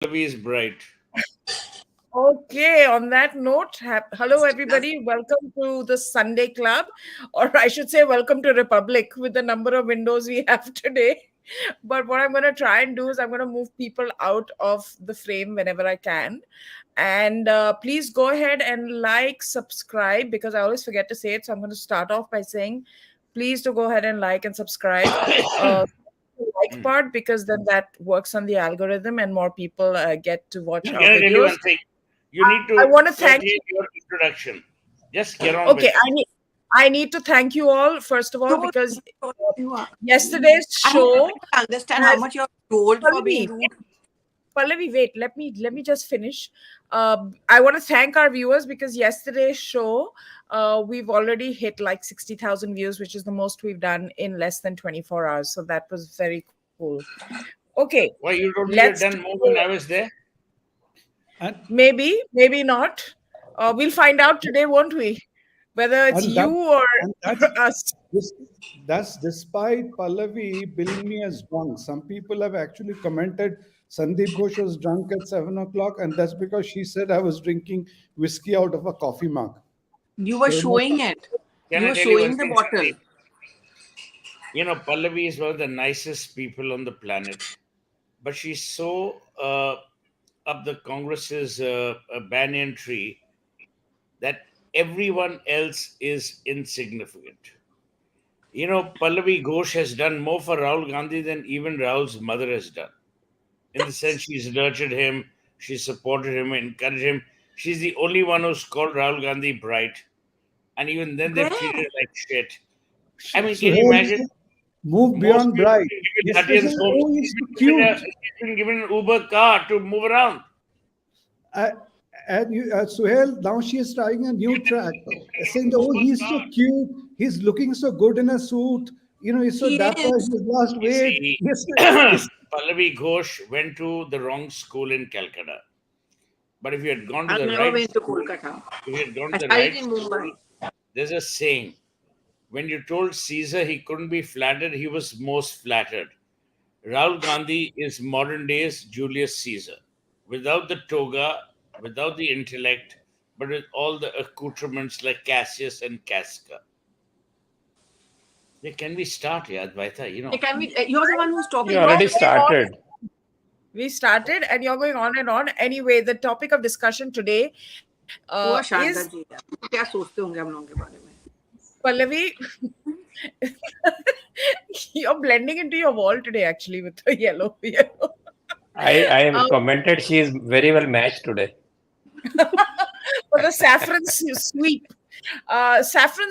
Pallavi is bright. Okay, on that note, hello everybody. Welcome to the Sunday Club, or I should say, welcome to Republic with the number of windows we have today. But what I'm going to try and do is I'm going to move people out of the frame whenever I can. And please go ahead and like, subscribe, because I always forget to say it. So I'm going to start off by saying, please do go ahead and like and subscribe. Like part because then that works on the algorithm and more people get to watch Can our I tell you one videos. thing? You need I to want to thank curtail you. your introduction. Just get on with Okay, it. I need to thank you all first of all No, because you are. yesterday's I'm unable show to understand how has much you're told for being Pallavi. rude. Pallavi, wait. Let me just finish. I want to thank our viewers because yesterday's show, we've already hit like 60,000 views, which is the most we've done in less than 24 hours. So that was very cool. Okay, Why you told me let's you'd done more when I was there? And, maybe not. We'll find out today, won't we? Whether it's and that you or and that's us. this, that's despite Pallavi billing me as drunk. Some people have actually commented Sandip Ghosh was drunk at 7 o'clock, and that's because she said I was drinking whiskey out of a coffee mug. You were So showing it. Can You I were tell you one showing the thing, bottle. Sandeep? Pallavi is one of the nicest people on the planet, but she's so up the Congress's banyan tree that everyone else is insignificant. Pallavi Ghosh has done more for Rahul Gandhi than even Rahul's mother has done. In the sense, she's nurtured him, she supported him, encouraged him. She's the only one who's called Rahul Gandhi bright, and even then they've treated Where? her like shit. I mean, can you Suhel, imagine? move Most beyond people bright. have been given Yesterday, guardians homes. oh, he's so cute. She's been given an Uber car to move around. I, Suhel, now she is trying a new track, saying, "Oh, Uber he's so car. cute. He's looking so good in a suit. He's so He dapper. is. He's lost You weight." see, Yes, yes. Pallavi Ghosh went to the wrong school in Calcutta. But if you had gone to I've the never right been to school, Kolkata. if you had gone I to the studied right in school, Mumbai. there's a saying: when you told Caesar he couldn't be flattered, he was most flattered. Rahul Gandhi is modern day's Julius Caesar, without the toga, without the intellect, but with all the accoutrements like Cassius and Casca. Yeah, can we start, yeah, Advaita? Can we? You're the one who's You talking. You're already going on. started. We started, and you're going on and on. Anyway, the topic of discussion today हुआ is Sharda ji है क्या सोचते होंगे हम लोगों के बारे में Pallavi. You're blending into your wall today, actually, with the yellow. Yellow. I Um, commented she is very well matched today. for the saffron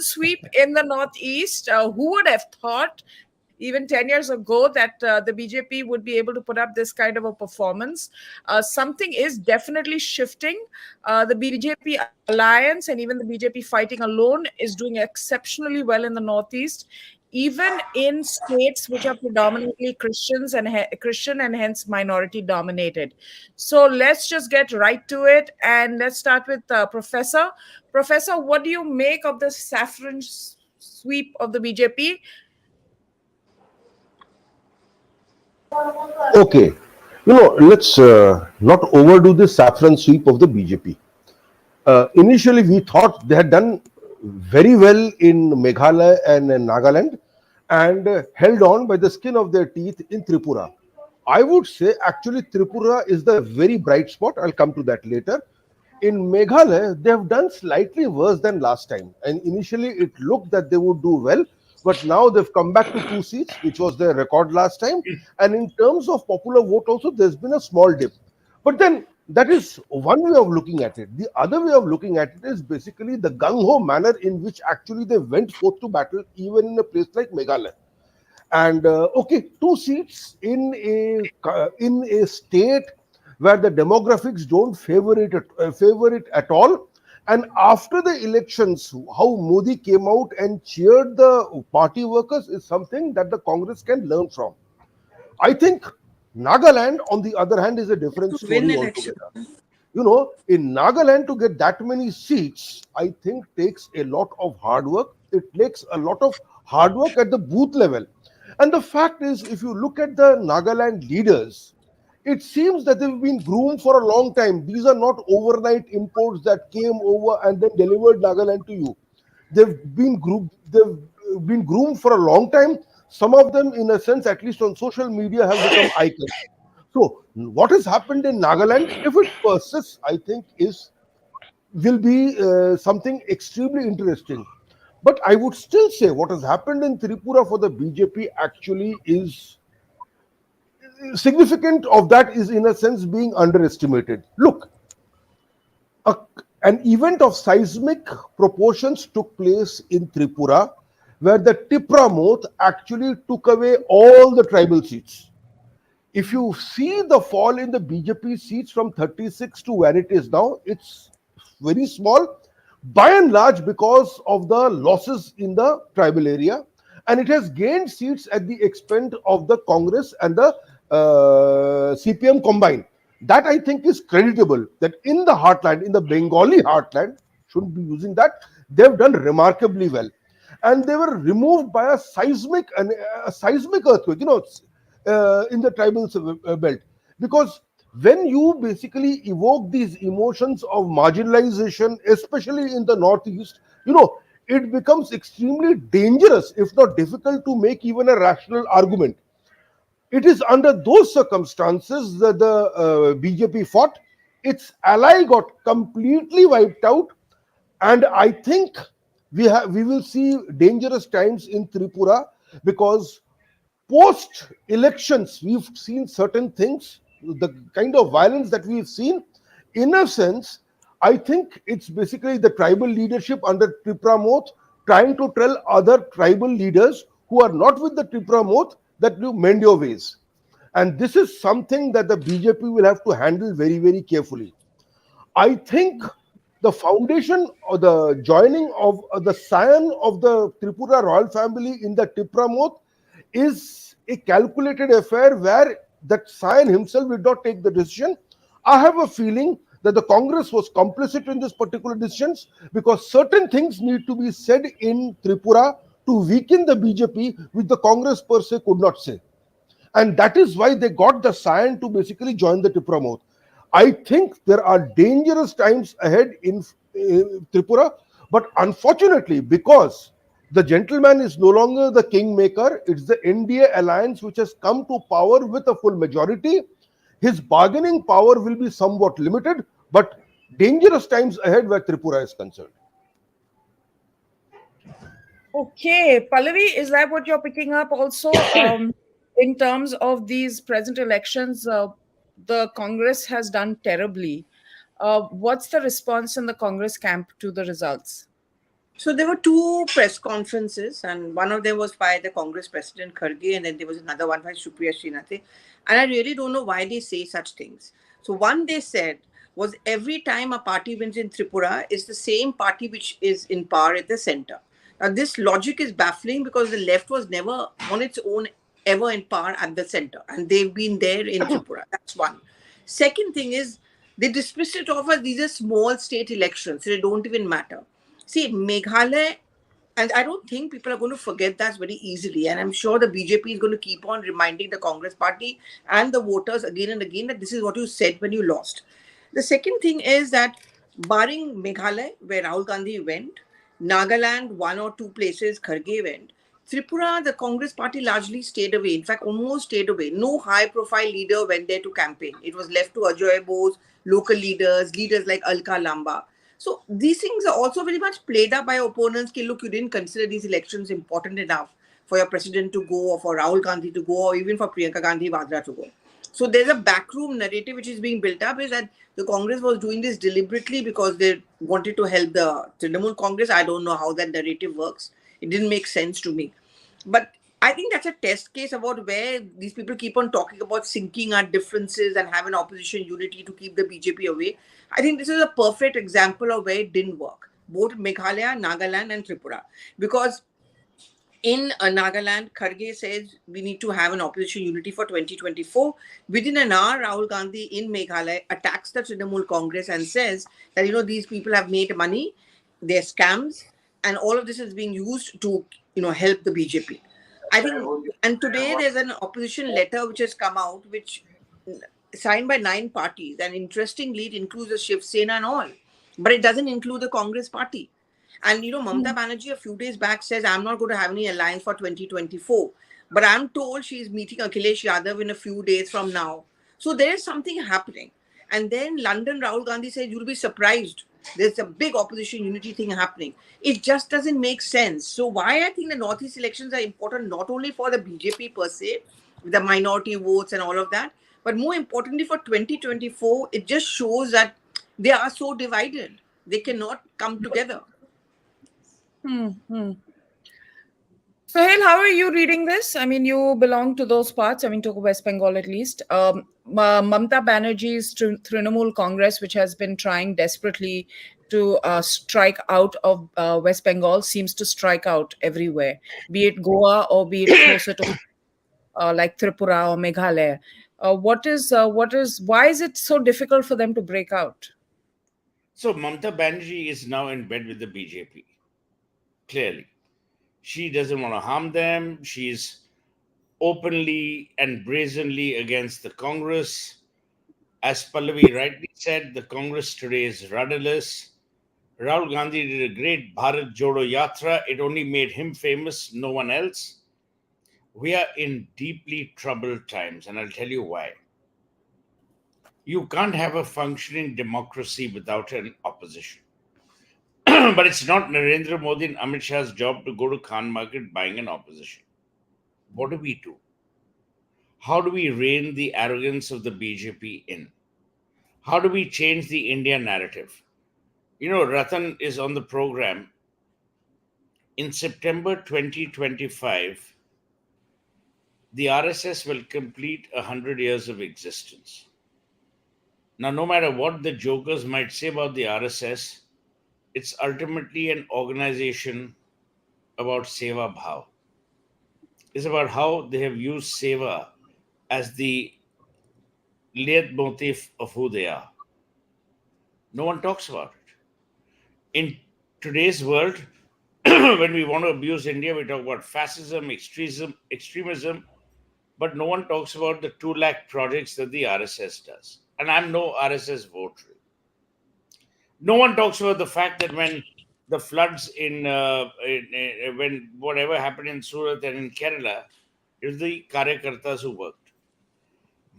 sweep in the northeast. Who would have thought even 10 years ago that the BJP would be able to put up this kind of a performance? Something is definitely shifting. The BJP alliance and even the BJP fighting alone is doing exceptionally well in the northeast, even in states which are predominantly Christian and hence minority dominated. So let's just get right to it, and let's start with Professor. Professor, what do you make of the saffron sweep of the BJP? Okay, let's not overdo the saffron sweep of the BJP. Initially, we thought they had done very well in Meghalaya and Nagaland and held on by the skin of their teeth in Tripura. I would say actually Tripura is the very bright spot. I'll come to that later. In Meghalaya, they have done slightly worse than last time. And initially, it looked that they would do well, but now they've come back to 2 seats, which was their record last time. And in terms of popular vote, also, there's been a small dip. But then that is one way of looking at it. The other way of looking at it is basically the gung ho manner in which actually they went forth to battle, even in a place like Meghalaya. And okay, 2 seats in a state where the demographics don't favor it at all. And after the elections, how Modi came out and cheered the party workers is something that the Congress can learn from. I think Nagaland, on the other hand, is a different to win story election. altogether. In Nagaland to get that many seats, I think takes a lot of hard work. It takes a lot of hard work at the booth level. And the fact is, if you look at the Nagaland leaders, it seems that they've been groomed for a long time. These are not overnight imports that came over and then delivered Nagaland to you. They've been groomed for a long time. Some of them, in a sense, at least on social media, have become icons. So, what has happened in Nagaland, if it persists, I think will be something extremely interesting. But I would still say what has happened in Tripura for the BJP actually is significant of that is in a sense being underestimated. Look, a, an event of seismic proportions took place in Tripura where the Tipramoth actually took away all the tribal seats. If you see the fall in the BJP seats from 36 to where it is now, it's very small, by and large because of the losses in the tribal area, and it has gained seats at the expense of the Congress and the CPM combined. That I think is creditable. That in the heartland, in the Bengali heartland, shouldn't be using that. They've done remarkably well, and they were removed by a seismic earthquake. In the tribal belt, because when you basically evoke these emotions of marginalization, especially in the northeast, it becomes extremely dangerous, if not difficult, to make even a rational argument. It is under those circumstances that the BJP fought. Its ally got completely wiped out, and I think we will see dangerous times in Tripura, because post elections we've seen certain things, the kind of violence that we've seen. In a sense, I think it's basically the tribal leadership under Tipramoth trying to tell other tribal leaders who are not with the Tipramoth that you mend your ways, and this is something that the BJP will have to handle very, very carefully. I think the foundation or the joining of the scion of the Tripura royal family in the Tipramoth is a calculated affair where that scion himself will not take the decision. I have a feeling that the Congress was complicit in this particular decisions, because certain things need to be said in Tripura to weaken the BJP, which the Congress per se could not say. And that is why they got the scion to basically join the Tipramoth. I think there are dangerous times ahead in Tripura, but unfortunately, because the gentleman is no longer the kingmaker, it's the NDA alliance which has come to power with a full majority. His bargaining power will be somewhat limited, but dangerous times ahead where Tripura is concerned. Okay, Pallavi, is that what you're picking up also? In terms of these present elections, the Congress has done terribly. What's the response in the Congress camp to the results? So there were two press conferences, and one of them was by the Congress President Kharge, and then there was another one by Supriya Srinath. And I really don't know why they say such things. So one they said was every time a party wins in Tripura, is the same party which is in power at the center. Now this logic is baffling because the left was never on its own ever in power at the center, and they've been there in Tripura. That's one. Second thing is they dismissed it off as these are small state elections, so they don't even matter. See, Meghalaya, and I don't think people are going to forget that very easily. And I'm sure the BJP is going to keep on reminding the Congress party and the voters again and again that this is what you said when you lost. The second thing is that barring Meghalaya, where Rahul Gandhi went, Nagaland, one or two places Kharge went, Tripura, the Congress party largely stayed away. In fact, almost stayed away. No high-profile leader went there to campaign. It was left to Ajoy Bose, local leaders like Alka Lamba. So these things are also very much played up by opponents. Ki, look, you didn't consider these elections important enough for your president to go, or for Rahul Gandhi to go, or even for Priyanka Gandhi Vadra to go. So there's a backroom narrative which is being built up, is that the Congress was doing this deliberately because they wanted to help the Trinamool Congress. I don't know how that narrative works. It didn't make sense to me. But I think that's a test case about where these people keep on talking about sinking our differences and having opposition unity to keep the BJP away. I think this is a perfect example of where it didn't work. Both Meghalaya, Nagaland and Tripura. Because in Nagaland, Kharge says we need to have an opposition unity for 2024. Within an hour, Rahul Gandhi in Meghalaya attacks the Trinamool Congress and says that, these people have made money, they're scams, and all of this is being used to, help the BJP. I think, and today there's an opposition letter which has come out, which signed by 9 parties, and interestingly, it includes the Shiv Sena and all, but it doesn't include the Congress party. And Mamata Banerjee a few days back says, I'm not going to have any alliance for 2024. But I'm told she's meeting Akhilesh Yadav in a few days from now. So there is something happening. And then London, Rahul Gandhi said, you'll be surprised. There's a big opposition unity thing happening. It just doesn't make sense. So why I think the Northeast elections are important, not only for the BJP per se, the minority votes and all of that, but more importantly for 2024, it just shows that they are so divided. They cannot come together. Suhel, how are you reading this? I mean, you belong to those parts, I mean, to West Bengal at least. Mamata Banerjee's Trinamool Congress, which has been trying desperately to strike out of West Bengal, seems to strike out everywhere, be it Goa or be it closer to like Tripura or Meghalaya. Why is it so difficult for them to break out? So Mamata Banerjee is now in bed with the BJP. Clearly, she doesn't want to harm them. She's openly and brazenly against the Congress. As Pallavi rightly said, the Congress today is rudderless. Rahul Gandhi did a great Bharat Jodo Yatra. It only made him famous, no one else. We are in deeply troubled times, and I'll tell you why. You can't have a functioning democracy without an opposition. But it's not Narendra Modi and Amit Shah's job to go to Khan Market buying an opposition. What do we do? How do we rein the arrogance of the BJP in? How do we change the India narrative? Ratan is on the program. In September 2025, the RSS will complete 100 years of existence. Now, no matter what the jokers might say about the RSS, it's ultimately an organization about Seva Bhav. It's about how they have used Seva as the leitmotif of who they are. No one talks about it. In today's world, when we want to abuse India, we talk about fascism, extremism, but no one talks about the 2 lakh projects that the RSS does. And I'm no RSS votary. No one talks about the fact that when the floods when whatever happened in Surat and in Kerala, it was the Karyakartas who worked.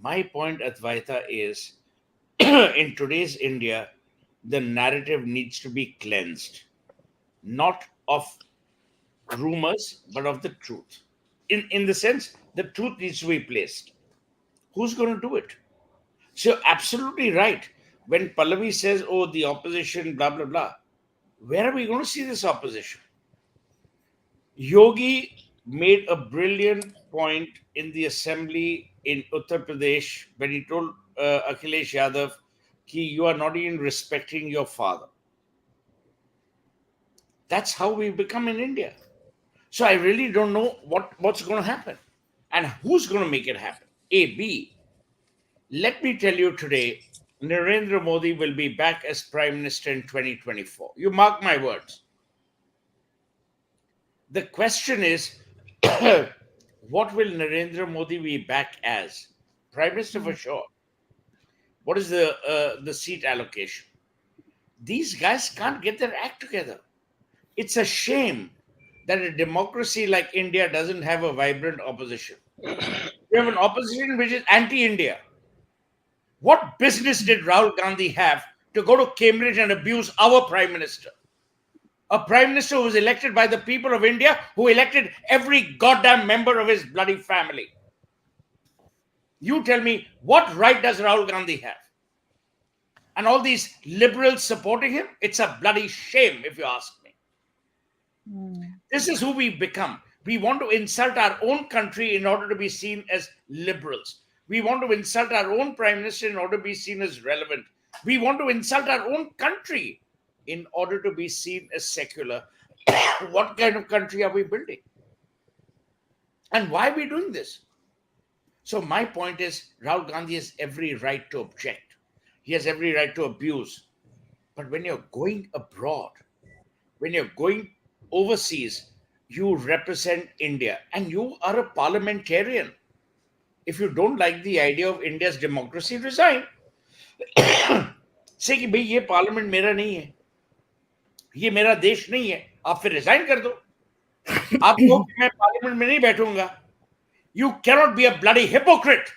My point, Advaita, is in today's India, the narrative needs to be cleansed, not of rumors, but of the truth. In the sense, the truth needs to be placed. Who's going to do it? So, absolutely right. When Pallavi says, oh, the opposition, blah, blah, blah, where are we going to see this opposition? Yogi made a brilliant point in the assembly in Uttar Pradesh when he told Akhilesh Yadav, ki you are not even respecting your father. That's how we become in India. So I really don't know what's going to happen and who's going to make it happen. A, B, let me tell you today, Narendra Modi will be back as Prime Minister in 2024. You mark my words. The question is, what will Narendra Modi be back as? Prime Minister for sure. What is the seat allocation? These guys can't get their act together. It's a shame that a democracy like India doesn't have a vibrant opposition. We have an opposition which is anti-India. What business did Rahul Gandhi have to go to Cambridge and abuse our Prime Minister? A Prime Minister who was elected by the people of India, who elected every goddamn member of his bloody family. You tell me, what right does Rahul Gandhi have? And all these liberals supporting him, it's a bloody shame, if you ask me. This is who we become. We want to insult our own country in order to be seen as liberals. We want to insult our own Prime Minister in order to be seen as relevant. We want to insult our own country in order to be seen as secular. What kind of country are we building? And why are we doing this? So my point is, Rahul Gandhi has every right to object. He has every right to abuse. But when you're going abroad, when you're going overseas, you represent India and you are a parliamentarian. if you don't like the idea of India's democracy, resign. Say कि भाई ये parliament मेरा नहीं है, ये मेरा देश नहीं है, आप फिर रिजाइन कर दो. आप कहो कि मैं पार्लियामेंट में नहीं बैठूंगा. You cannot be a bloody hypocrite.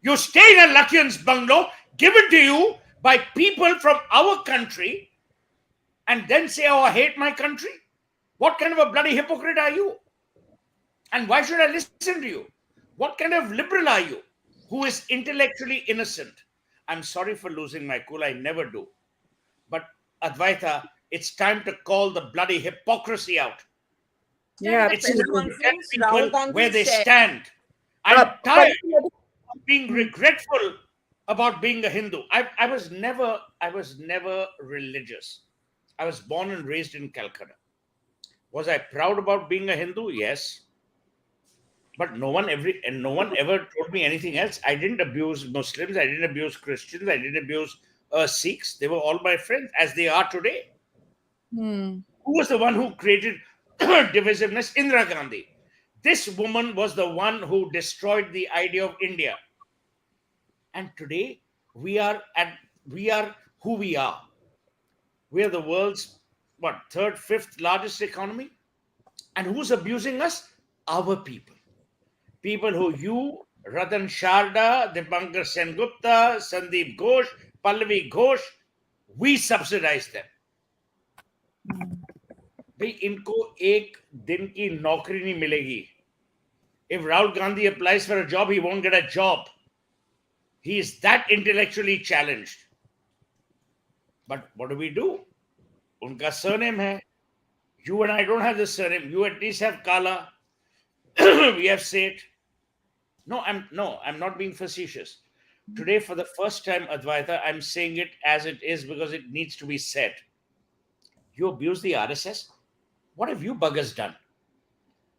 You stay in a Lutyens bungalow given to you by people from our country and then say, oh, I hate my country. What kind of a bloody hypocrite are you? And why should I listen to you? What kind of liberal are you who is intellectually innocent? I'm sorry for losing my cool. I never do. But Advaita, it's time to call the bloody hypocrisy out. Yeah, It's press time to absolutely. get conference, Rahul people Gandhi where they said- stand. I'm tired But of being regretful about being a Hindu. I was never religious. I was born and raised in Calcutta. Was I proud about being a Hindu? Yes. But no one ever told me anything else. I didn't abuse Muslims. I didn't abuse Christians. I didn't abuse Sikhs. They were all my friends, as they are today. Hmm. Who was the one who created divisiveness? Indira Gandhi. This woman was the one who destroyed the idea of India. And today we are who we are. We are the world's third, fifth largest economy. And who's abusing us? Our people. People who you, Ratan Sharda, Dipankar Sengupta, Sandip Ghosh, Pallavi Ghosh, we subsidize them. भाई इनको एक दिन की नौकरी नहीं मिलेगी. If Rahul Gandhi applies for a job, he won't get a job. He is that intellectually challenged. But what do? Unka surname hai. You and I don't have the surname. You at least have Kala. We have Seth. No, I'm not being facetious. Today, for the first time, Advaita, I'm saying it as it is because it needs to be said. You abuse the RSS. What have you buggers done?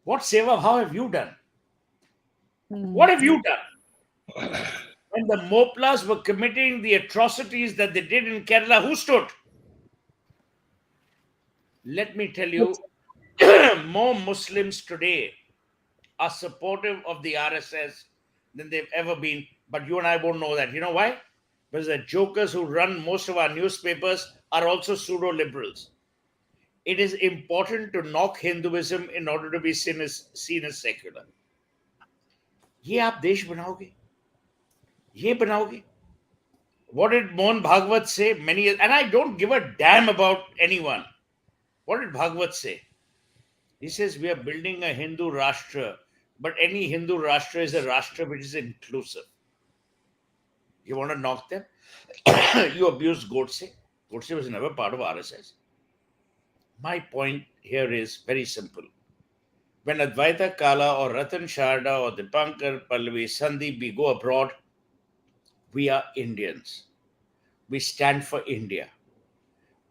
What seva how have you done? What have you done? When the Moplas were committing the atrocities that they did in Kerala, who stood? Let me tell you, more Muslims today are supportive of the RSS than they've ever been. But you and I won't know that. You know why? Because the jokers who run most of our newspapers are also pseudo-liberals. It is important to knock Hinduism in order to be seen as secular. ये आप देश बनाओगे, ये बनाओगे. What did Mohan Bhagwat say many years? And I don't give a damn about anyone. What did Bhagwat say? He says we are building a Hindu Rashtra, but any Hindu Rashtra is a Rashtra which is inclusive. You want to knock them? You abuse Ghosh. Ghosh was never part of RSS. My point here is very simple. When Advaita Kala or Ratan Sharda or Dipankar, Pallavi, Sandip, we go abroad, we are Indians. We stand for India.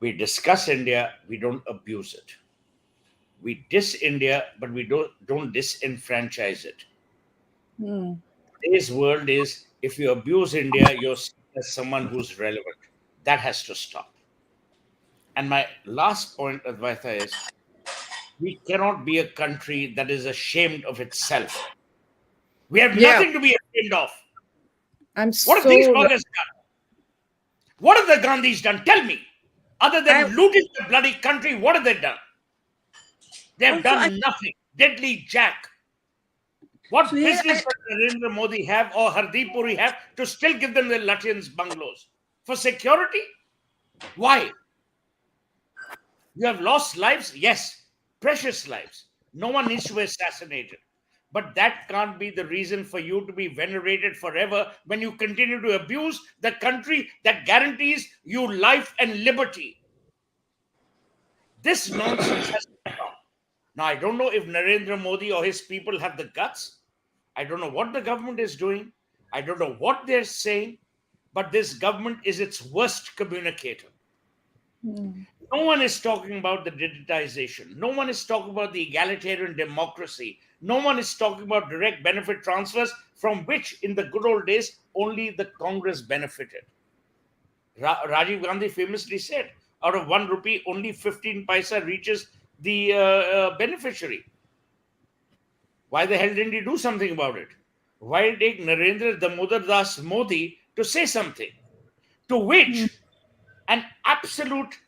We discuss India, we don't abuse it. We diss India, but we don't disenfranchise it. Today's world is, if you abuse India, you're seen as someone who's relevant. That has to stop. And my last point, Advaita, is we cannot be a country that is ashamed of itself. We have nothing to be ashamed of. What have these buggers done? What have the Gandhis done? Tell me. Other than looting the bloody country, what have they done? They have done nothing. Deadly Jack. What business does Narendra Modi have or Hardeep Puri have to still give them the Lutyens bungalows? For security? Why? You have lost lives? Yes. Precious lives. No one needs to be assassinated. But that can't be the reason for you to be venerated forever when you continue to abuse the country that guarantees you life and liberty. This nonsense has to stop. Now, I don't know if Narendra Modi or his people have the guts. I don't know what the government is doing. I don't know what they're saying. But this government is its worst communicator. No one is talking about the digitization. No one is talking about the egalitarian democracy. No one is talking about direct benefit transfers from which in the good old days only the Congress benefited. Rajiv Gandhi famously said, out of 1 rupee, only 15 paisa reaches the beneficiary. Why the hell didn't he do something about it? Why take Narendra Damodar Das Modi to say something? To which an absolute,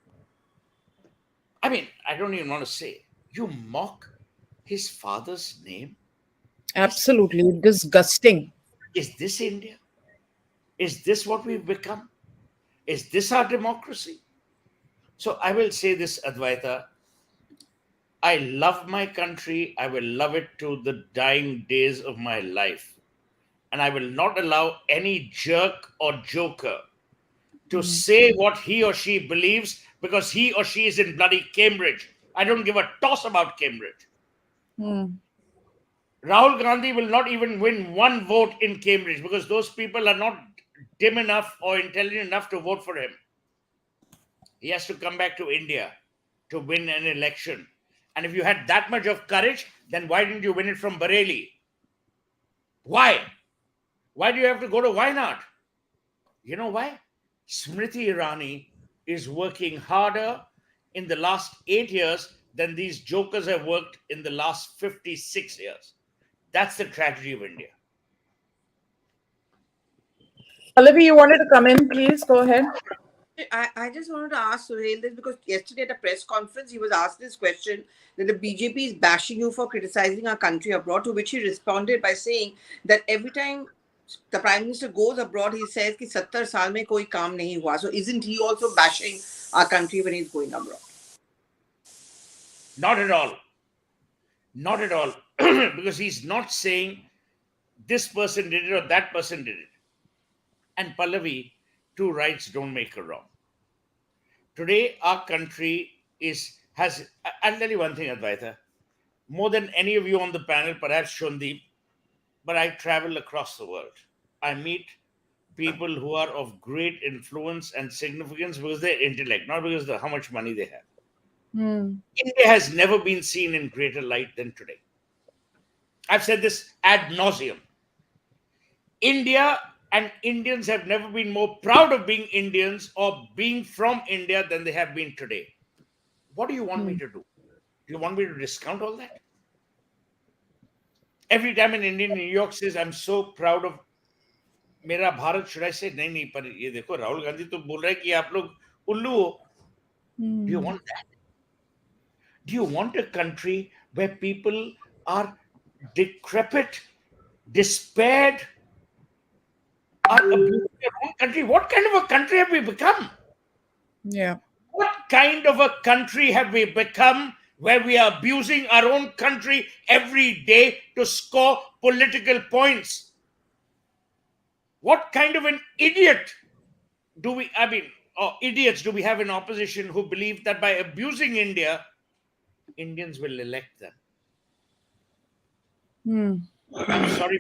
I mean, I don't even want to say, you mock his father's name? Is, Absolutely disgusting. is this India? Is this what we've become? Is this our democracy? So I will say this, Advaita. I love my country. I will love it to the dying days of my life. And I will not allow any jerk or joker to say what he or she believes because he or she is in bloody Cambridge. I don't give a toss about Cambridge. Hmm. Rahul Gandhi will not even win one vote in Cambridge because those people are not dim enough or intelligent enough to vote for him. He has to come back to India to win an election. And if you had that much of courage, then why didn't you win it from Bareilly? Why? Why do you have to go to Wayanad? You know why? Smriti Irani is working harder in the last 8 years than these jokers have worked in the last 56 years. That's the tragedy of India. Pallavi, you wanted to come in, please go ahead. I just wanted to ask Suhel this because yesterday at a press conference, he was asked this question that the BJP is bashing you for criticizing our country abroad, to which he responded by saying that every time the Prime Minister goes abroad, he says कि 70 साल में कोई काम नहीं हुआ. So isn't he also bashing our country when he's going abroad? Not at all. Not at all. Because he's not saying this person did it or that person did it. And Pallavi, two rights don't make a wrong. Today, our country has. I'll tell you one thing, Advaita. More than any of you on the panel, perhaps Shandip, but I travel across the world. I meet people who are of great influence and significance because of their intellect, not because of how much money they have. India has never been seen in greater light than today. I've said this ad nauseum. India and Indians have never been more proud of being Indians or being from India than they have been today. What do you want me to do? Do you want me to discount all that? Every time an Indian in New York says, I'm so proud of मेरा Bharat, should I say? नहीं नहीं, पर ये देखो राहुल गांधी तो बोल रहा है कि आप लोग उल्लू हो. Do you want that? Do you want a country where people are decrepit, despaired, are abusing their own country? What kind of a country have we become? Yeah. What kind of a country have we become where we are abusing our own country every day to score political points? What kind of an idiot do we, I mean, or idiots do we have in opposition who believe that by abusing India, Indians will elect them? I'm sorry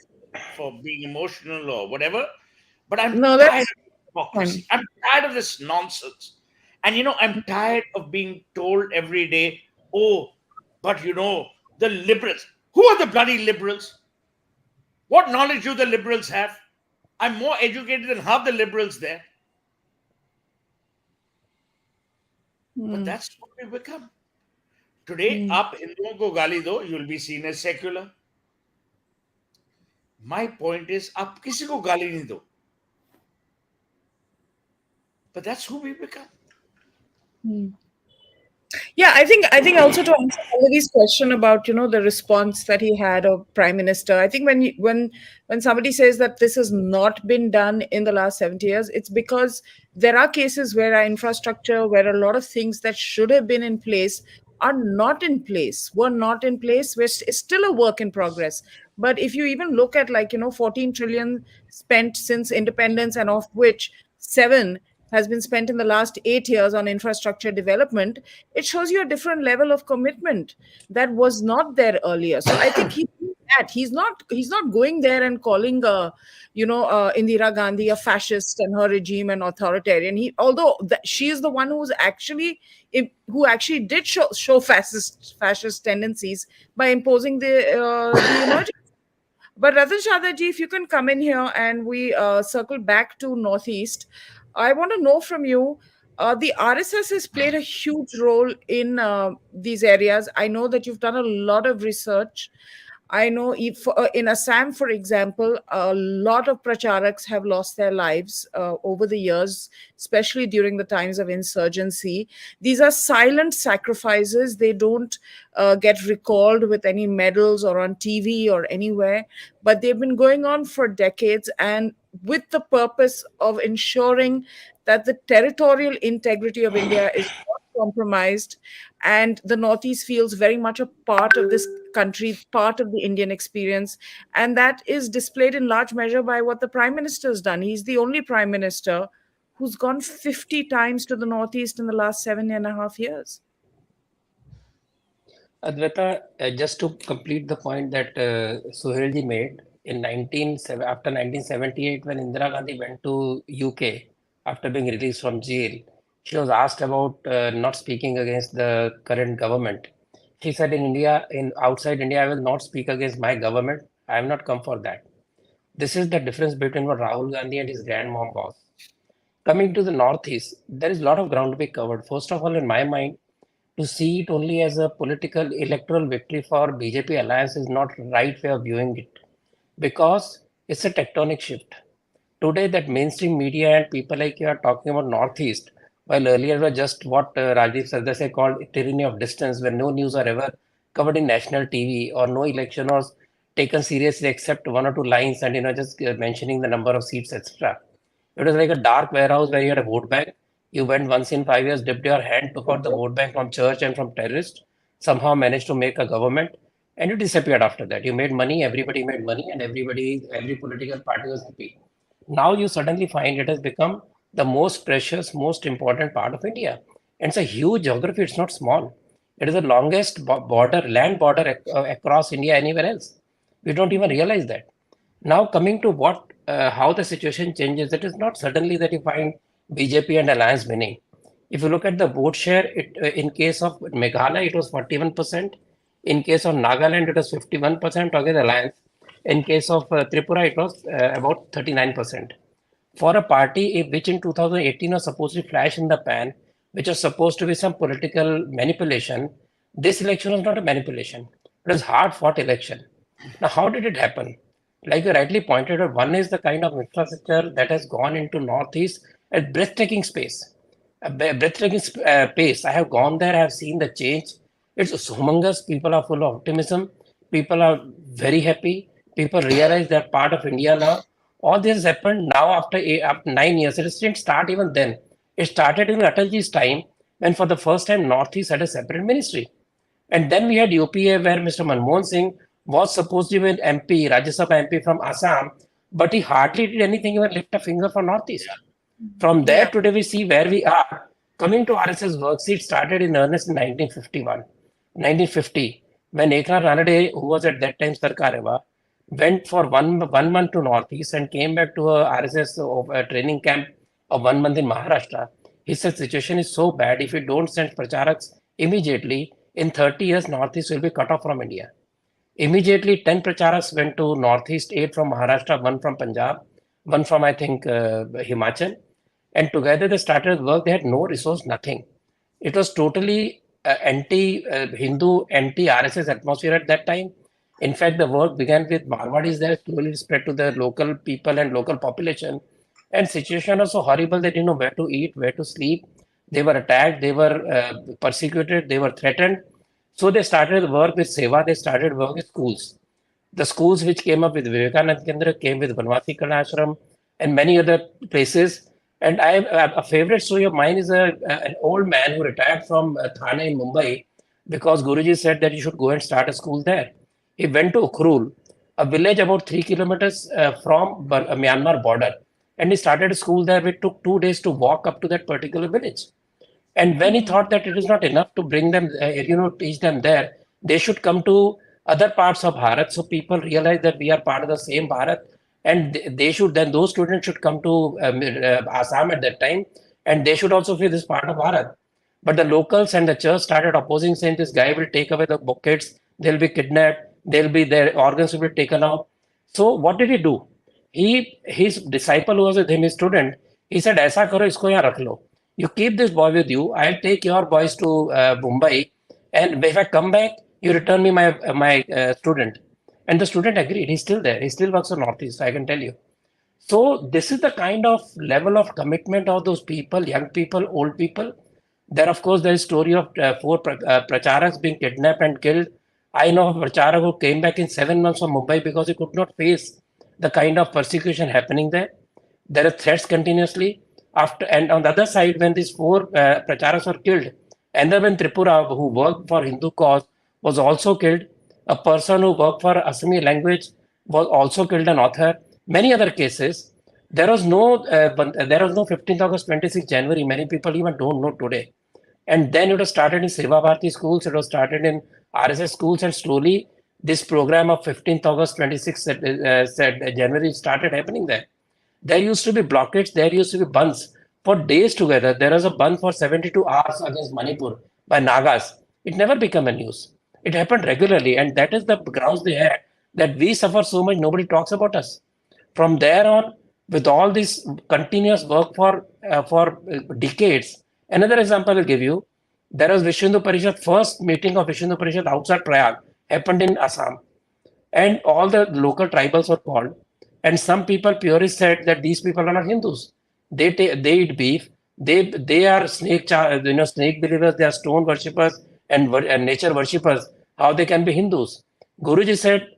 for being emotional or whatever, but I'm No, tired that's of hypocrisy. I'm tired of this nonsense. And I'm tired of being told every day, oh, but the liberals. Who are the bloody liberals? What knowledge do the liberals have? I'm more educated than half the liberals there. But that's what we've become. Today, आप हिंदुओं को गाली दो, you'll be seen as secular. My point is, आप किसी को गाली नहीं दो. But that's who we become. Yeah, I think also to answer Pallavi's question about the response that he had of Prime Minister, I think when somebody says that this has not been done in the last 70 years, it's because there are cases where our infrastructure, where a lot of things that should have been in place are not in place, were not in place. It's still a work in progress. But if you even look at 14 trillion spent since independence, and of which 7 has been spent in the last 8 years on infrastructure development, it shows you a different level of commitment that was not there earlier. So I think he's not going there and calling Indira Gandhi a fascist and her regime an authoritarian. Although she is the one who actually did show fascist tendencies by imposing the emergency. But Ratan Sharda ji, if you can come in here and we circle back to Northeast, I want to know from you, the RSS has played a huge role in these areas. I know that you've done a lot of research. I know in Assam, for example, a lot of pracharaks have lost their lives over the years, especially during the times of insurgency. These are silent sacrifices. They don't get recalled with any medals or on TV or anywhere, but they've been going on for decades, and with the purpose of ensuring that the territorial integrity of India is not compromised, and the Northeast feels very much a part of this country, part of the Indian experience. And that is displayed in large measure by what the Prime Minister has done. He's the only Prime Minister who's gone 50 times to the Northeast in the last 7.5 years. Advaita, just to complete the point that Suhel ji made, after 1978, when Indira Gandhi went to UK after being released from jail, she was asked about not speaking against the current government. She said, in India, in outside India, I will not speak against my government. I have not come for that. This is the difference between what Rahul Gandhi and his grandmom was. Coming to the Northeast, there is a lot of ground to be covered. First of all, in my mind, to see it only as a political electoral victory for BJP alliance is not right way of viewing it, because it's a tectonic shift. Today, that mainstream media and people like you are talking about Northeast, while earlier were just what Rajiv Sardesai called tyranny of distance, where no news are ever covered in national TV or no election was taken seriously except one or two lines and just mentioning the number of seats, etc. It was like a dark warehouse where you had a vote bank. You went once in 5 years, dipped your hand, took out the vote bank from church and from terrorists, somehow managed to make a government, and you disappeared after that. You made money, everybody made money, and every political party was happy. Now you suddenly find it has become the most precious, most important part of India. And it's a huge geography, it's not small. It is the longest land border across India anywhere else. We don't even realize that. Now coming to how the situation changes, it is not suddenly that you find BJP and Alliance winning. If you look at the vote share, in case of Meghalaya, it was 41%. In case of Nagaland, it was 51% together Alliance. In case of Tripura, it was about 39%. For a party which in 2018 was supposed to flash in the pan, which was supposed to be some political manipulation, this election was not a manipulation. It was hard-fought election. Now, how did it happen? Like you rightly pointed out, one is the kind of infrastructure that has gone into Northeast at breathtaking pace. I have gone there, I have seen the change. It's humongous. People are full of optimism. People are very happy. People realize they're part of India now. All this has happened now after 9 years. It didn't start even then. It started in Atalji's time when for the first time Northeast had a separate ministry. And then we had UPA where Mr. Manmohan Singh was supposed to be an MP, Rajya Sabha MP from Assam, but he hardly did anything, even lift a finger for Northeast. From there, today we see where we are. Coming to RSS worksheet started in earnest in 1950, when Eknath Ranade, who was at that time Sarkareva, went for one month to Northeast and came back to a RSS training camp of 1 month in Maharashtra. He said situation is so bad, if we don't send pracharaks immediately, in 30 years, Northeast will be cut off from India. Immediately, 10 pracharaks went to Northeast, 8 from Maharashtra, 1 from Punjab, 1 from, I think, Himachal. And together they started work. They had no resource, nothing. It was totally anti-Hindu, anti-RSS atmosphere at that time. In fact, the work began with Marwadis there, slowly spread to the local people and local population. And situation was so horrible that you know where to eat, where to sleep. They were attacked, they were persecuted, they were threatened. So they started work with Seva, they started work with schools. The schools which came up with Vivekanand Kendra came with Vanvasi Kala Ashram and many other places. And a favorite story of mine is an old man who retired from Thane in Mumbai because Guruji said that you should go and start a school there. He went to Ukhrul, a village about 3 kilometers from Myanmar border. And he started a school there. It took 2 days to walk up to that particular village. And when he thought that it is not enough to bring them, teach them there, they should come to other parts of Bharat. So people realize that we are part of the same Bharat. And those students should come to Assam at that time. And they should also feel this part of Bharat. But the locals and the church started opposing, saying this guy will take away the kids. They'll be kidnapped. Their organs will be taken out. So what did he do? His disciple who was with him, his student, he said, "Aisa karo, isko yahan rakh lo. You keep this boy with you. I'll take your boys to Mumbai, and if I come back, you return me my student." And the student agreed. He's still there. He still works on Northeast, I can tell you. So this is the kind of level of commitment of those people, young people, old people. There, of course, there is story of four pracharaks being kidnapped and killed. I know of a pracharak who came back in 7 months from Mumbai because he could not face the kind of persecution happening there. There are threats continuously. After and on the other side, when these four pracharaks were killed, another in Tripura who worked for Hindu cause was also killed. A person who worked for Assami language was also killed. An author. Many other cases. There was no 15th August, 26th January. Many people even don't know today. And then it was started in Seva Bharati schools, it was started in RSS schools, and slowly this program of 15th August, 26th January started happening there. There used to be blockades, there used to be bunds for days together. There was a bund for 72 hours against Manipur by Nagas. It never became a news. It happened regularly, and that is the grounds they had that we suffer so much, nobody talks about us. From there on, with all this continuous work for decades, another example I'll give you. There was Vishnu Hindu Parishad, first meeting of Vishnu Hindu Parishad outside Prayag happened in Assam, and all the local tribals were called. And some people purists said that these people are not Hindus. They eat beef. They are snake believers. They are stone worshippers and nature worshippers. How they can be Hindus? Guruji said,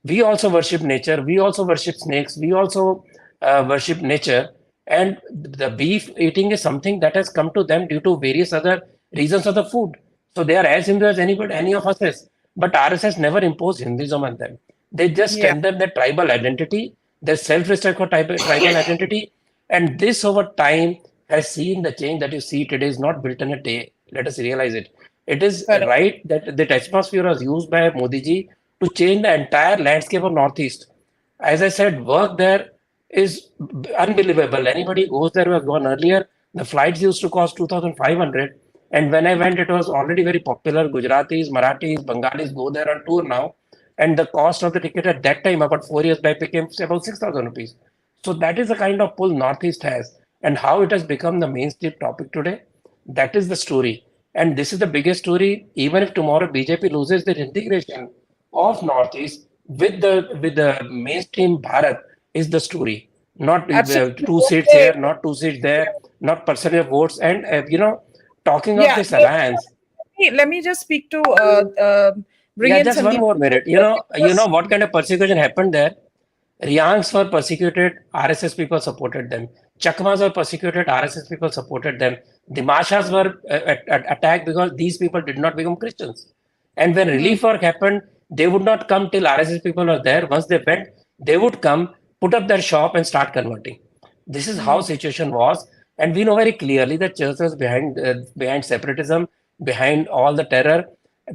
we also worship nature. We also worship snakes. We also worship nature. And the beef eating is something that has come to them due to various other reasons of the food. So they are as Hindu as anybody, any of us is. But RSS never imposed Hinduism on them. They just Yeah. strengthened their tribal identity, their self-respect for tribal identity. And this over time has seen the change that you see today is not built in a day. Let us realize it. It is Correct. right that the atmosphere was used by Modi ji to change the entire landscape of Northeast. As I said, work there is unbelievable. Anybody goes there who has gone earlier, the flights used to cost 2,500. And when I went, it was already very popular. Gujaratis, Marathis, Bengalis go there on tour now. And the cost of the ticket at that time, about 4 years back, became about 6,000 rupees. So that is the kind of pull Northeast has. And how it has become the mainstream topic today, that is the story. And this is the biggest story. Even if tomorrow BJP loses their integration of Northeast with the mainstream Bharat is the story. Not Absolutely. two seats here, not two seats there, not percentage of votes. And talking of Yeah. this alliance, Let me just speak to bring yeah, in just one Sandip. more minute. You know what kind of persecution happened there? Riyangs were persecuted, RSS people supported them. Chakmas were persecuted, RSS people supported them. Dimashas were attacked because these people did not become Christians. And when relief work happened, they would not come till RSS people were there. Once they went, they would come, put up their shop and start converting. This is how situation was. And we know very clearly that church was behind separatism, behind all the terror.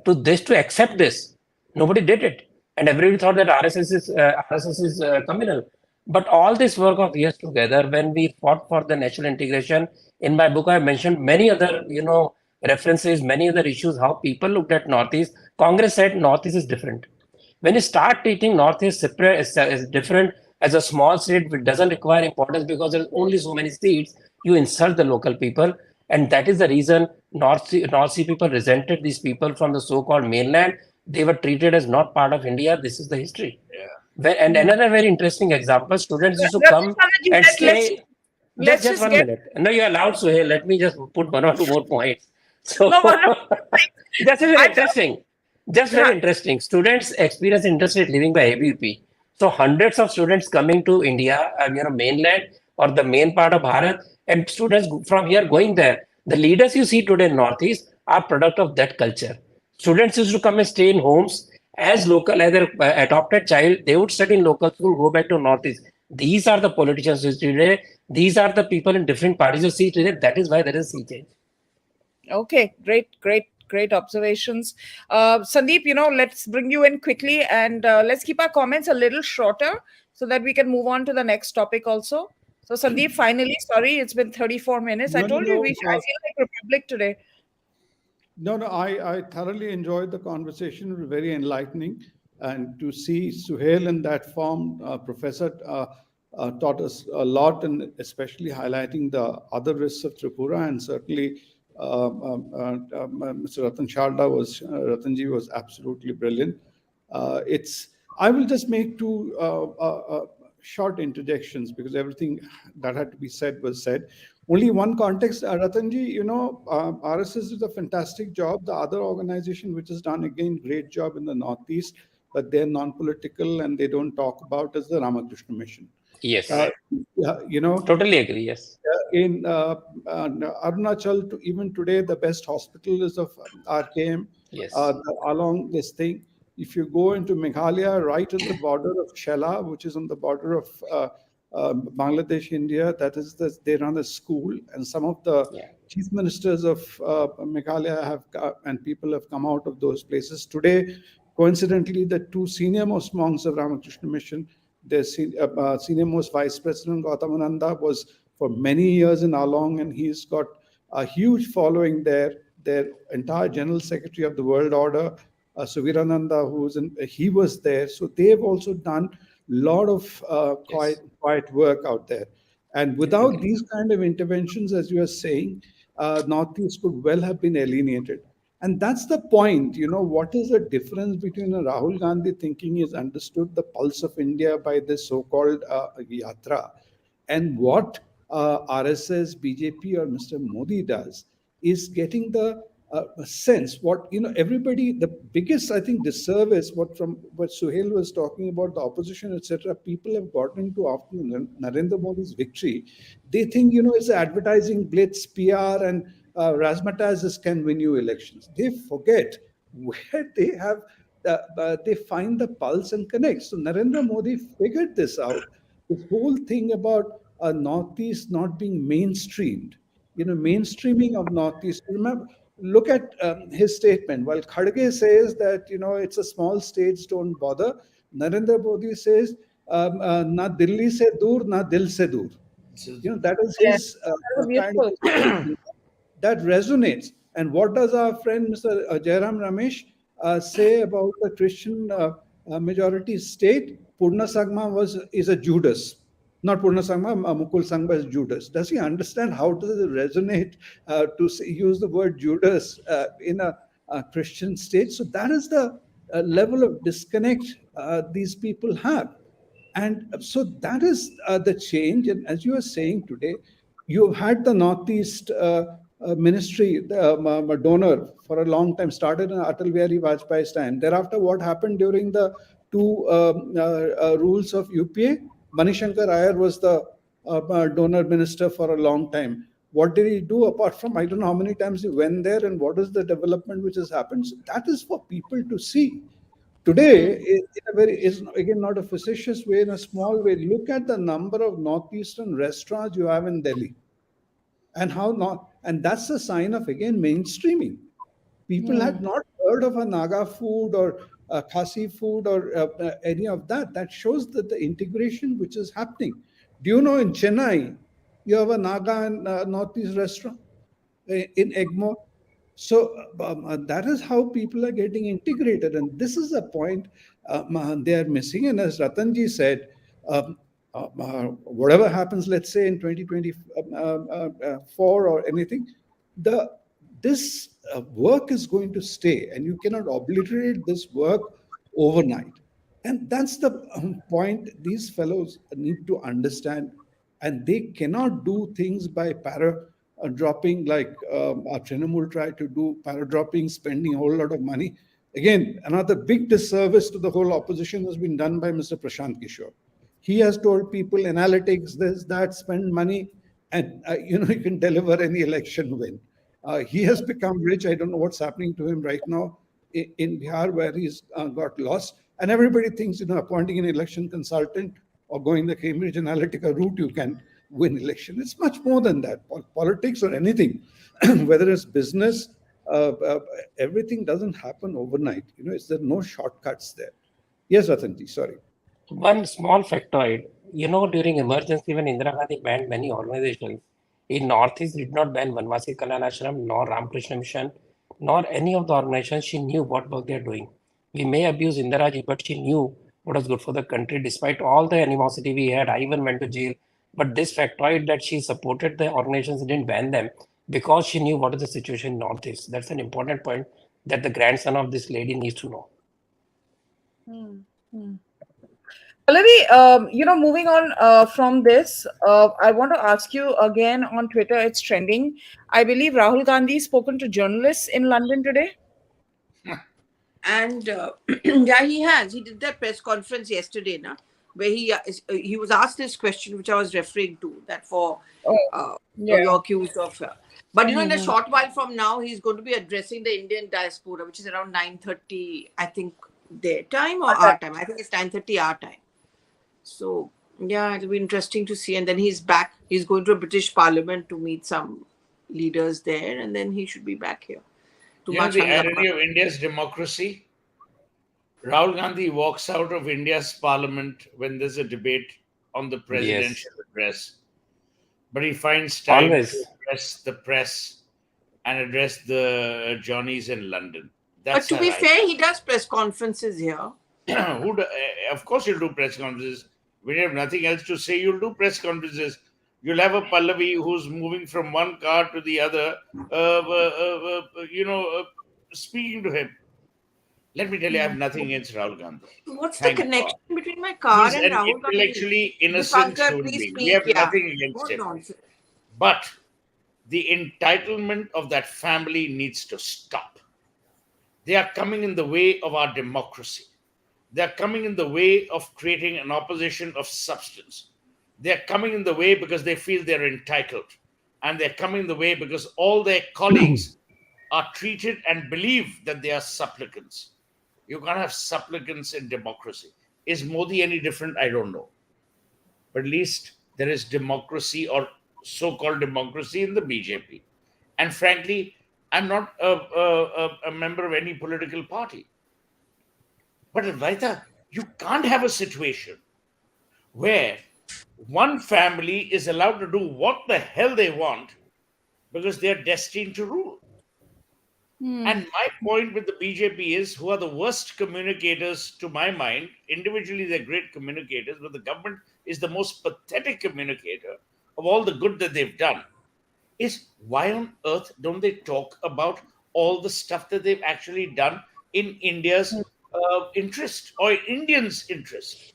To accept this, nobody did it, and everybody thought that RSS is communal. But all this work of years together, when we fought for the national integration, in my book I mentioned many other references, many other issues. How people looked at Northeast. Congress said Northeast is different. When you start treating Northeast separate as different as a small state which doesn't require importance because there's only so many seats, you insult the local people. And that is the reason North Sea people resented these people from the so-called mainland. They were treated as not part of India. This is the history. And another very interesting example, students used to come Ratan, and let's stay. let's Just just one get minute. No, you're allowed, Suhel. Let me just put one or two more points. So no, no. that's very I interesting. Just very interesting. Students experience interstate living by ABUP. So hundreds of students coming to India, mainland or the main part of Bharat, and students from here going there. The leaders you see today in Northeast are product of that culture. Students used to come and stay in homes as local, as their adopted child. They would study in local school, go back to Northeast. These are the politicians you see today. These are the people in different parties you see today. That is why there is a sea change. Okay, great observations. Sandeep, let's bring you in quickly and let's keep our comments a little shorter so that we can move on to the next topic also. So, Sandeep, finally, sorry, it's been 34 minutes. I No, no, told you, no. I feel like Republic today. No, no, I thoroughly enjoyed the conversation. It was very enlightening. And to see Suhail in that form, Professor taught us a lot, and especially highlighting the other risks of Tripura. And certainly, Mr. Ratan Sharda Ratanji was absolutely brilliant. I will just make two short interjections because everything that had to be said was said. Only one context, Ratanji, RSS is a fantastic job. The other organization which has done again great job in the Northeast, but they're non-political and they don't talk about is the Ramakrishna Mission. Yes, Uh, yeah, totally agree. Yes, in Arunachal, even today, the best hospital is of RKM. yes, Along this thing, if you go into Meghalaya, right at the border of Shela, which is on the border of Bangladesh, India, they run a school, and some of the yeah, chief ministers of Meghalaya and people have come out of those places. Today, coincidentally, the two senior most monks of Ramakrishna Mission, the senior most vice president Gautamananda was for many years in Along, and he's got a huge following there. Their entire general secretary of the World Order, Suvirananda, he was there. So they've also done a lot of yes, quiet work out there. And yeah, without agree. these kind of interventions, as you are saying, Northeast could well have been alienated. And that's the point. What is the difference between a Rahul Gandhi thinking is understood the pulse of India by this so-called yatra, and what RSS, BJP, or Mr. Modi does is getting the sense what everybody. The biggest, I think, disservice what Suhel was talking about, the opposition, etc. People have gotten into after Narendra Modi's victory. They think it's advertising blitz, PR, and razzmatazz can win you elections. They forget where they find the pulse and connect. So Narendra Modi figured this out. This whole thing about Northeast not being mainstreamed, mainstreaming of Northeast. Remember, look at his statement. While Kharge says that it's a small states, don't bother. Narendra Modi says, "Na Delhi se dur, na dil se dur." So, That is Yeah, his that was kind of beautiful. a statement that resonates. And what does our friend Mr. Jairam Ramesh say about the Christian majority state? Purna Sangma is a Judas. Not Purna Sangma, Mukul Sangma is Judas. Does he understand how does it resonate use the word Judas in a Christian state? So that is the level of disconnect these people have. And so that is the change. And as you are saying today, you've had the Northeast ministry, the donor, for a long time, started in Atal Bihari Vajpayee's time. Thereafter, what happened during the two rules of UPA? Manishankar Iyer was the donor minister for a long time. What did he do apart from, I don't know how many times he went there and what is the development which has happened? So that is for people to see. Today, in a very, is again not a facetious way, in a small way, look at the number of Northeastern restaurants you have in Delhi, and how not, and that's a sign of again mainstreaming. People had not heard of a Naga food or a Khasi food or any of that. That shows that the integration which is happening. Do you know in Chennai, you have a Naga and Northeast restaurant in Egmore? So that is how people are getting integrated, and this is a point they are missing. And as Ratanji said, um, whatever happens, let's say in 2024 or anything, the this work is going to stay, and you cannot obliterate this work overnight. And that's the point these fellows need to understand. And they cannot do things by dropping like our Trinamool tried to do, paradropping, spending a whole lot of money. Again, another big disservice to the whole opposition has been done by Mr. Prashant Kishore. He has told people analytics, this, that, spend money, and you can deliver any election win. He has become rich. I don't know what's happening to him right now in Bihar, where he's got lost. And everybody thinks, appointing an election consultant or going the Cambridge Analytica route, you can win election. It's much more than that. Politics or anything, whether it's business, everything doesn't happen overnight. There's no shortcuts there. Yes, Ratanji, sorry. One small factoid, during emergency when Indira Gandhi banned many organizations, in Northeast did not ban Vanvasi Kalyan Ashram, nor Ramakrishna Mission, nor any of the organizations. She knew what work they are doing. We may abuse Indira ji, but she knew what was good for the country despite all the animosity we had. I even went to jail. But this factoid that she supported the organizations, didn't ban them because she knew what is the situation in Northeast. That's an important point that the grandson of this lady needs to know. Pallavi, moving on from this, I want to ask you again on Twitter, it's trending. I believe Rahul Gandhi spoken to journalists in London today. And yeah, he has. He did that press conference yesterday, na, where he was asked this question, which I was referring to, that for Oh, you're yeah. accused of. But in a Mm-hmm. short while from now, he's going to be addressing the Indian diaspora, which is around 9:30, I think, their time or our time. I think it's 9:30 our time. So yeah, it'll be interesting to see. And then he's back. He's going to a British Parliament to meet some leaders there, and then he should be back here to You know march the Hangama. irony of India's democracy? Rahul Gandhi walks out of India's parliament when there's a debate on the Yes, presidential address, but he finds time to always. address the press and address the Johnnies in London. But That's to our be right. fair, he does press conferences here. Of course, you'll do press conferences. When you have nothing else to say, you'll do press conferences. You'll have a Pallavi who's moving from one car to the other, speaking to him. Let me tell you, I have nothing against Rahul Gandhi. What's the Thank God. connection between my car He's and an Rahul Gandhi? intellectually innocent Dipankar, human please being. We speak. have Yeah. nothing against What him. nonsense. But the entitlement of that family needs to stop. They are coming in the way of our democracy. They are coming in the way of creating an opposition of substance. They are coming in the way because they feel they're entitled. And they're coming in the way because all their colleagues are treated and believe that they are supplicants. You can't have supplicants in democracy. Is Modi any different? I don't know. But at least there is democracy or so called democracy in the BJP. And frankly, I'm not a member of any political party. But Advaita, you can't have a situation where one family is allowed to do what the hell they want because they are destined to rule. And my point with the BJP is who are the worst communicators to my mind. Individually, they're great communicators, but the government is the most pathetic communicator of all the good that they've done. Is why on earth don't they talk about all the stuff that they've actually done in India's interest or Indians' interest?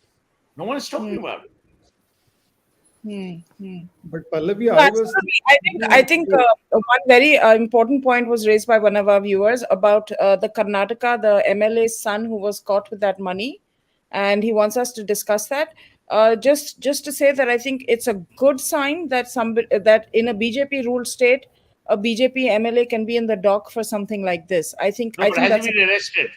No one is talking about it. But Pallavi, No, I was absolutely. I think one very important point was raised by one of our viewers about the Karnataka, the MLA's son who was caught with that money, and he wants us to discuss that. Just to say that I think it's a good sign that that in a BJP ruled state, a BJP MLA can be in the dock for something like this. I think No, I but think has he that's been arrested?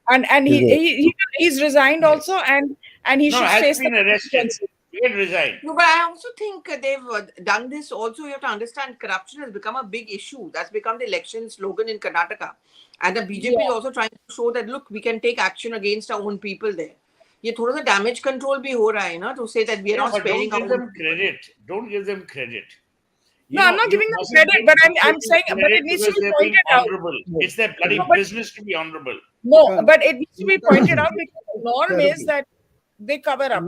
and Is it? he's resigned also, and he No, should has he face the been arrested? consequences. He had resigned. No, but I also think they've done this also. You have to understand corruption has become a big issue. That's become the election slogan in Karnataka. And the BJP is Yeah. also trying to show that, look, we can take action against our own people there. ये थोड़ा सा damage control भी हो रहा है ना, to say that we are Yeah, not but don't sparing our give own them people. credit. Don't give them credit. No, I'm not You giving them mustn't credit, give but I'm BJP saying, but credit it needs to because be they're being pointed out. honorable. no, It's their bloody No, but business to be honorable. no, Kan- but it needs to be pointed out Karnataka because the norm is terrible. that they cover up.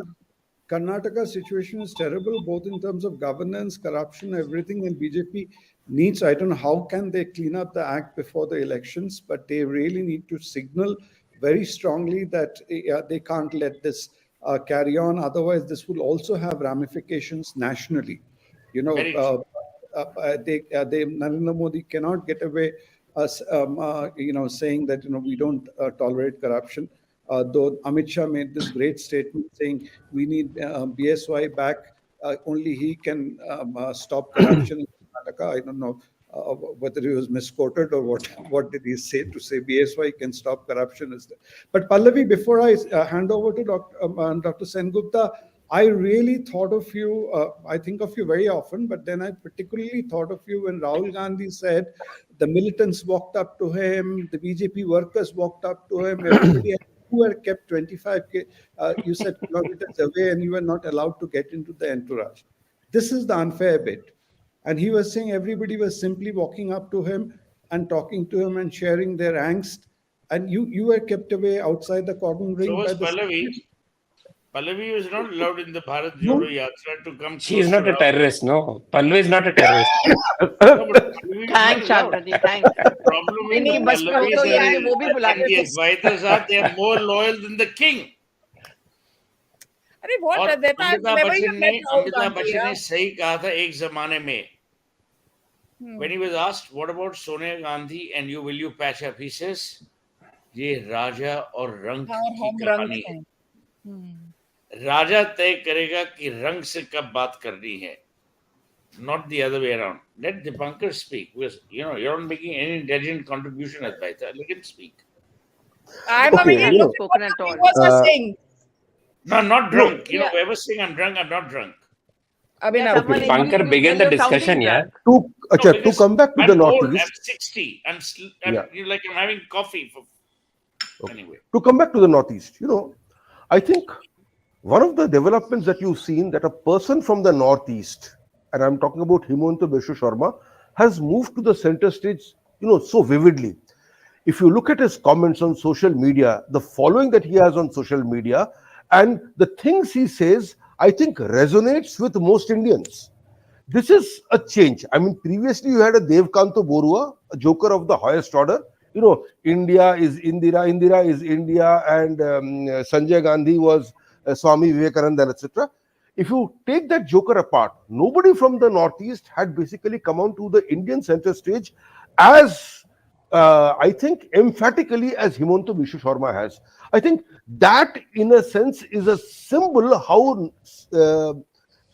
Karnataka situation is terrible, both in terms of governance, corruption, everything. And BJP needs, I don't know how can they clean up the act before the elections, but they really need to signal very strongly that they can't let this carry on. Otherwise, this will also have ramifications nationally. You know, Very true. Narendra Modi cannot get away, saying that we don't tolerate corruption. Though Amit Shah made this great statement saying we need BSY back, only he can stop corruption in Karnataka. I don't know whether he was misquoted or what. What did he say to say BSY can stop corruption? But Pallavi, before I hand over to Dr. Sengupta, I really thought of you. I think of you very often, but then I particularly thought of you when Rahul Gandhi said the militants walked up to him, the BJP workers walked up to him, everybody. You were kept 25 you said kilometers away, and you were not allowed to get into the entourage. This is the unfair bit. And he was saying everybody was simply walking up to him and talking to him and sharing their angst. And you were kept away outside the cordon So ring by was the Pallavi. security. Pallavi was not allowed in the Bharat No, Jodo Yatra to come She is close to not a Rahul. terrorist, no. Pallavi is not a terrorist. No, but Pallavi was not Thanks, allowed. Sharda ji, thanks. The problem नहीं is the नहीं बस वो तो Pallavis ये है कि वो भी बुला and the रहे थे. Advaitas are they are more loyal than the king. अरे what? और That I've never even met Rahul Amitabh Gandhi. Bachchan Yeah. ने सही कहा था एक जमाने में, Hmm. when he was asked what about Sonia Gandhi and you, will you patch up, he says ये राजा और रंग और की हम रंग कहानी है। हैं. Hmm. राजा तय करेगा कि रंग से कब बात करनी है, not the other way around. Let Dipankar speak, because you're not making any intelligent contribution, Advaita. Let him speak. I'm not Okay, making He a hasn't you know, spoken what at the all. viewers are saying. No, not you know, drunk. Yeah. Whoever saying I'm drunk, I'm not drunk. Yeah, Abhinav. someone Okay. Pankar will began tell the you're discussion, sounding yeah. drunk. to, No, to because come back to the I'm old. I'm Northeast, 60. yeah. Like I'm having coffee. Okay. Anyway. To come back to the Northeast, I think one of the developments that you've seen that a person from the Northeast, and I'm talking about Himanta Biswa Sharma, has moved to the center stage, so vividly. If you look at his comments on social media, the following that he has on social media, and the things he says, I think resonates with most Indians. This is a change. I mean, previously you had a Devkanto Borua, a joker of the highest order. India is Indira, Indira is India, and Sanjay Gandhi was Swami Vivekananda, etc. If you take that joker apart, nobody from the Northeast had basically come onto the Indian center stage as, I think, emphatically as Himanta Biswa Sharma has. I think that, in a sense, is a symbol how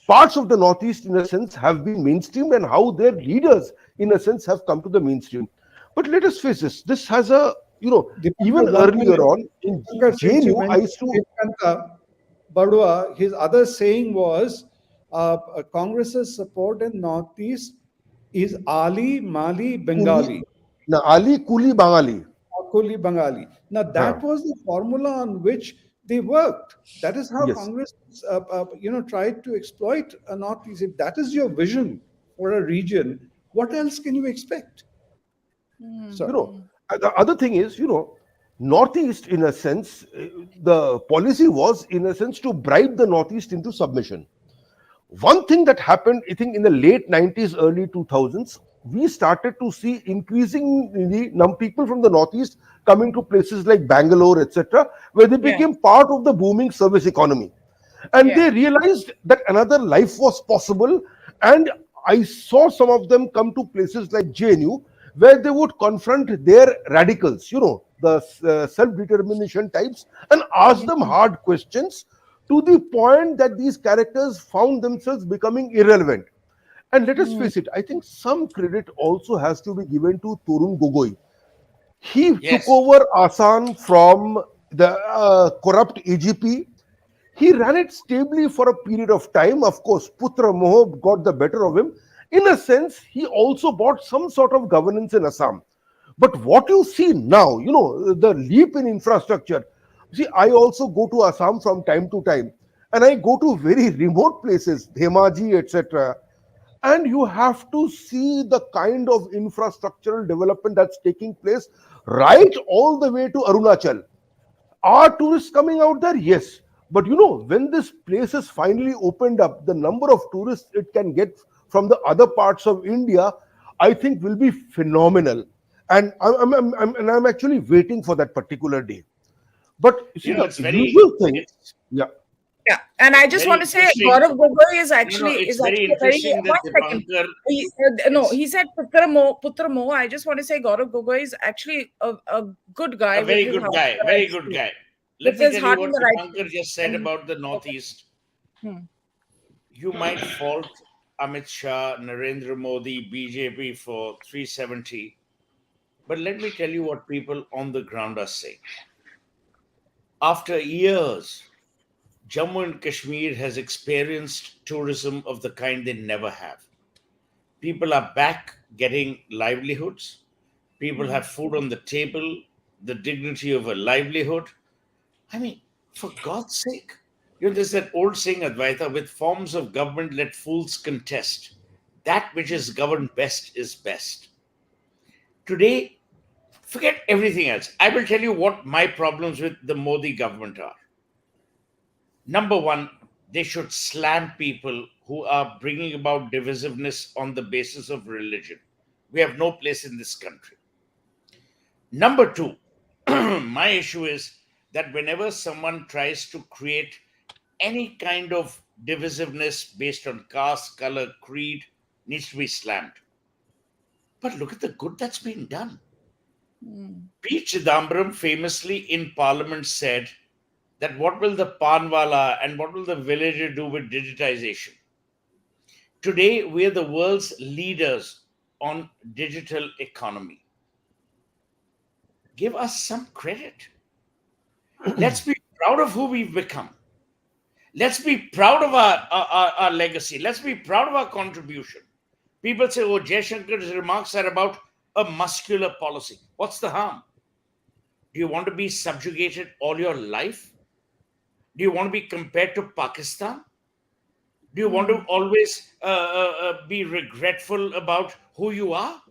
parts of the Northeast, in a sense, have been mainstreamed and how their leaders, in a sense, have come to the mainstream. But let us face this has a, even Dipankar, one earlier minute. on in Dipankar, since you JNU, I mentioned used to, Devkanta Badua, his other saying was Congress's support in Northeast is Ali, Mali, Kuli, Bengali. na Ali Kuli Bangali. Akoli Bengali. Now Huh. that was the formula on which they worked. That is how Yes. Congress, tried to exploit a Northeast. If that is your vision for a region, what else can you expect? You So, know, the other thing is, Northeast, in a sense, the policy was, in a sense, to bribe the Northeast into submission. One thing that happened, I think, in the late 90s, early 2000s, we started to see increasingly people from the Northeast coming to places like Bangalore, etc., where they Yeah. became part of the booming service economy. And Yeah. they realized that another life was possible. And I saw some of them come to places like JNU, where they would confront their radicals, the self-determination types, and ask them hard questions to the point that these characters found themselves becoming irrelevant. And let us face it, I think some credit also has to be given to Torun Gogoi. He took Yes. over Assam from the corrupt AGP. He ran it stably for a period of time. Of course, Putra Moh got the better of him. In a sense, he also brought some sort of governance in Assam. But what you see now, the leap in infrastructure. See, I also go to Assam from time to time, and I go to very remote places, Dhemaji, etc. And you have to see the kind of infrastructural development that's taking place right all the way to Arunachal. Are tourists coming out there? Yes. But when this place is finally opened up, the number of tourists it can get from the other parts of India, I think, will be phenomenal. And I'm actually waiting for that particular day. But you see, the It's very, usual thing, it's, yeah, Yeah, and I it's just very want to say interesting. Gaurav Gogoi is No, actually it's is very actually a very interesting that 1 second. Dipankar, No, it's he said Putra Mo. I just want to say Gaurav Gogoi is actually a good guy a with very his good heart guy, in the very right good place. guy. Let With me his tell you heart in what the right Dipankar place. just said And about the okay. Northeast. Hmm. You might fault Amit Shah, Narendra Modi, BJP for 370, but let me tell you what people on the ground are saying. After years, Jammu and Kashmir has experienced tourism of the kind they never have. People are back getting livelihoods. People have food on the table, the dignity of a livelihood. I mean, for God's sake. There's that old saying, Advaita, with forms of government let fools contest. That which is governed best is best. Today, forget everything else. I will tell you what my problems with the Modi government are. Number one, they should slam people who are bringing about divisiveness on the basis of religion. We have no place in this country. Number two, my issue is that whenever someone tries to create Any kind of divisiveness based on caste, color, creed needs to be slammed. But look at the good that's been done. P. Chidambaram famously in Parliament said that what will the Panwala and what will the villager do with digitization? Today, we are the world's leaders on digital economy. Give us some credit. Let's be proud of who we've become. Let's be proud of our legacy. Let's be proud of our contribution. People say, oh, Jaishankar's remarks are about a muscular policy. What's the harm? Do you want to be subjugated all your life? Do you want to be compared to Pakistan? Do you want to always be regretful about who you are?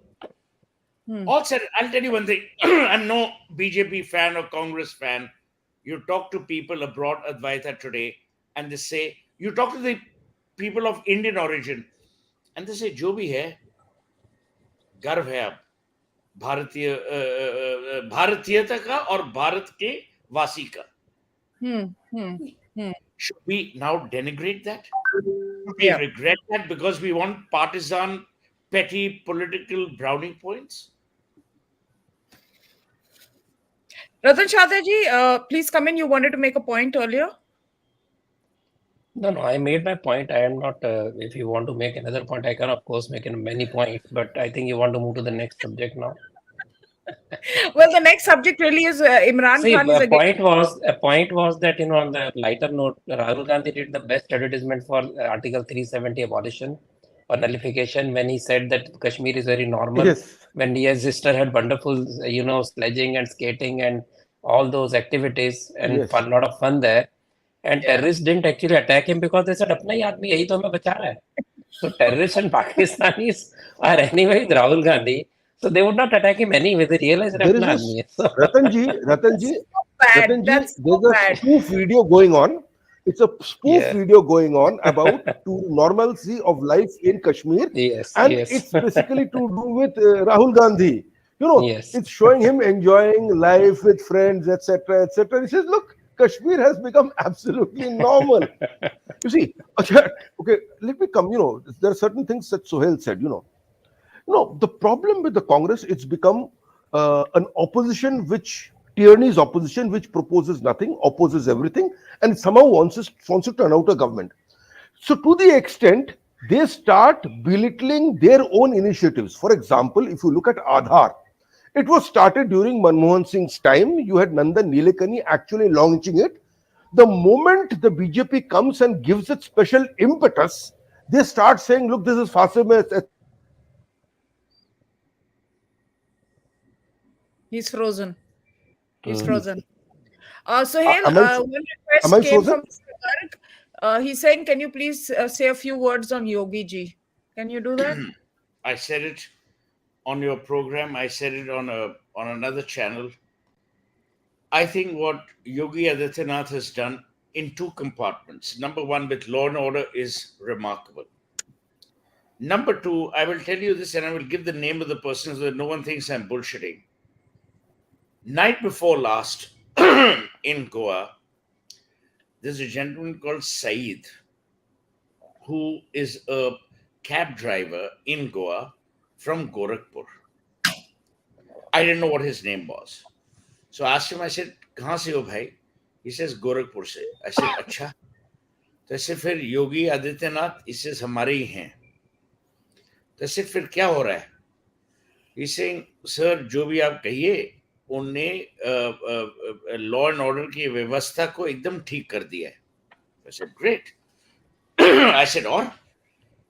Also, I'll tell you one thing. I'm no BJP fan or Congress fan. You talk to people abroad, Advaita, today, and they say, you talk to the people of Indian origin, and they say, जो भी है, गर्व है अब भारतीयता का और भारत के वासी का. Should we now denigrate that? Should we regret that because we want partisan, petty political browning points? Ratan Shadaji, please come in. You wanted to make a point earlier. No, I made my point. I am not. If you want to make another point, I can of course make many points. But I think you want to move to the next subject now. Well, the next subject really is Imran See, Khan is a again. point was that on the lighter note, Rahul Gandhi did the best advertisement for Article 370 abolition or nullification when he said that Kashmir is very normal. Yes. When his sister had wonderful, sledging and skating and all those activities and Yes. a lot of fun there. And terrorists didn't actually attack him because they said, "अपना ही आदमी यही तो हमें बचा रहा है." So terrorists and Pakistanis are anyway with Rahul Gandhi. So they would not attack him anyway. They realize that There is apna a आदमी है. So, Ratanji, That's so there's a bad. spoof video going on. It's a spoof Yeah. video going on about to normalcy of life in Kashmir, yes, and yes. it's basically to do with Rahul Gandhi. Yes. It's showing him enjoying life with friends, etc., etc. He says, "Look, Kashmir has become absolutely normal." You see, okay, let me come. There are certain things that Suhel said. The problem with the Congress, it's become an opposition tyranny's opposition, which proposes nothing, opposes everything, and somehow wants to turn out a government. So to the extent they start belittling their own initiatives. For example, if you look at Aadhaar, it was started during Manmohan Singh's time. You had Nandan Nilekani actually launching it. The moment the BJP comes and gives it special impetus, they start saying, look, this is fascism. He's frozen. He's Mm. frozen. Suhel, Am I- one am request I came frozen? from Mr. Garg. He's saying, can you please say a few words on Yogi ji? Can you do that? I said it on your program. I said it on another channel. I think what Yogi Adityanath has done in two compartments. Number one, with law and order, is remarkable. Number two, I will tell you this, and I will give the name of the person so that no one thinks I'm bullshitting. Night before last, in Goa, there's a gentleman called Saeed, who is a cab driver in Goa from Gorakhpur. I didn't know what his name was. So I asked him, I said, "Kahan se ho bhai?" He says, "Gorakhpur se." I said, "Acha." तो ऐसे फिर योगी आदित्यनाथ इसे हमारे ही हैं. तो ऐसे फिर क्या हो रहा है? He's saying, "सर, जो भी आप कहिए, उनने लॉ एंड ऑर्डर की व्यवस्था को एकदम ठीक कर दिया है." I said, "Great." I said, "और?"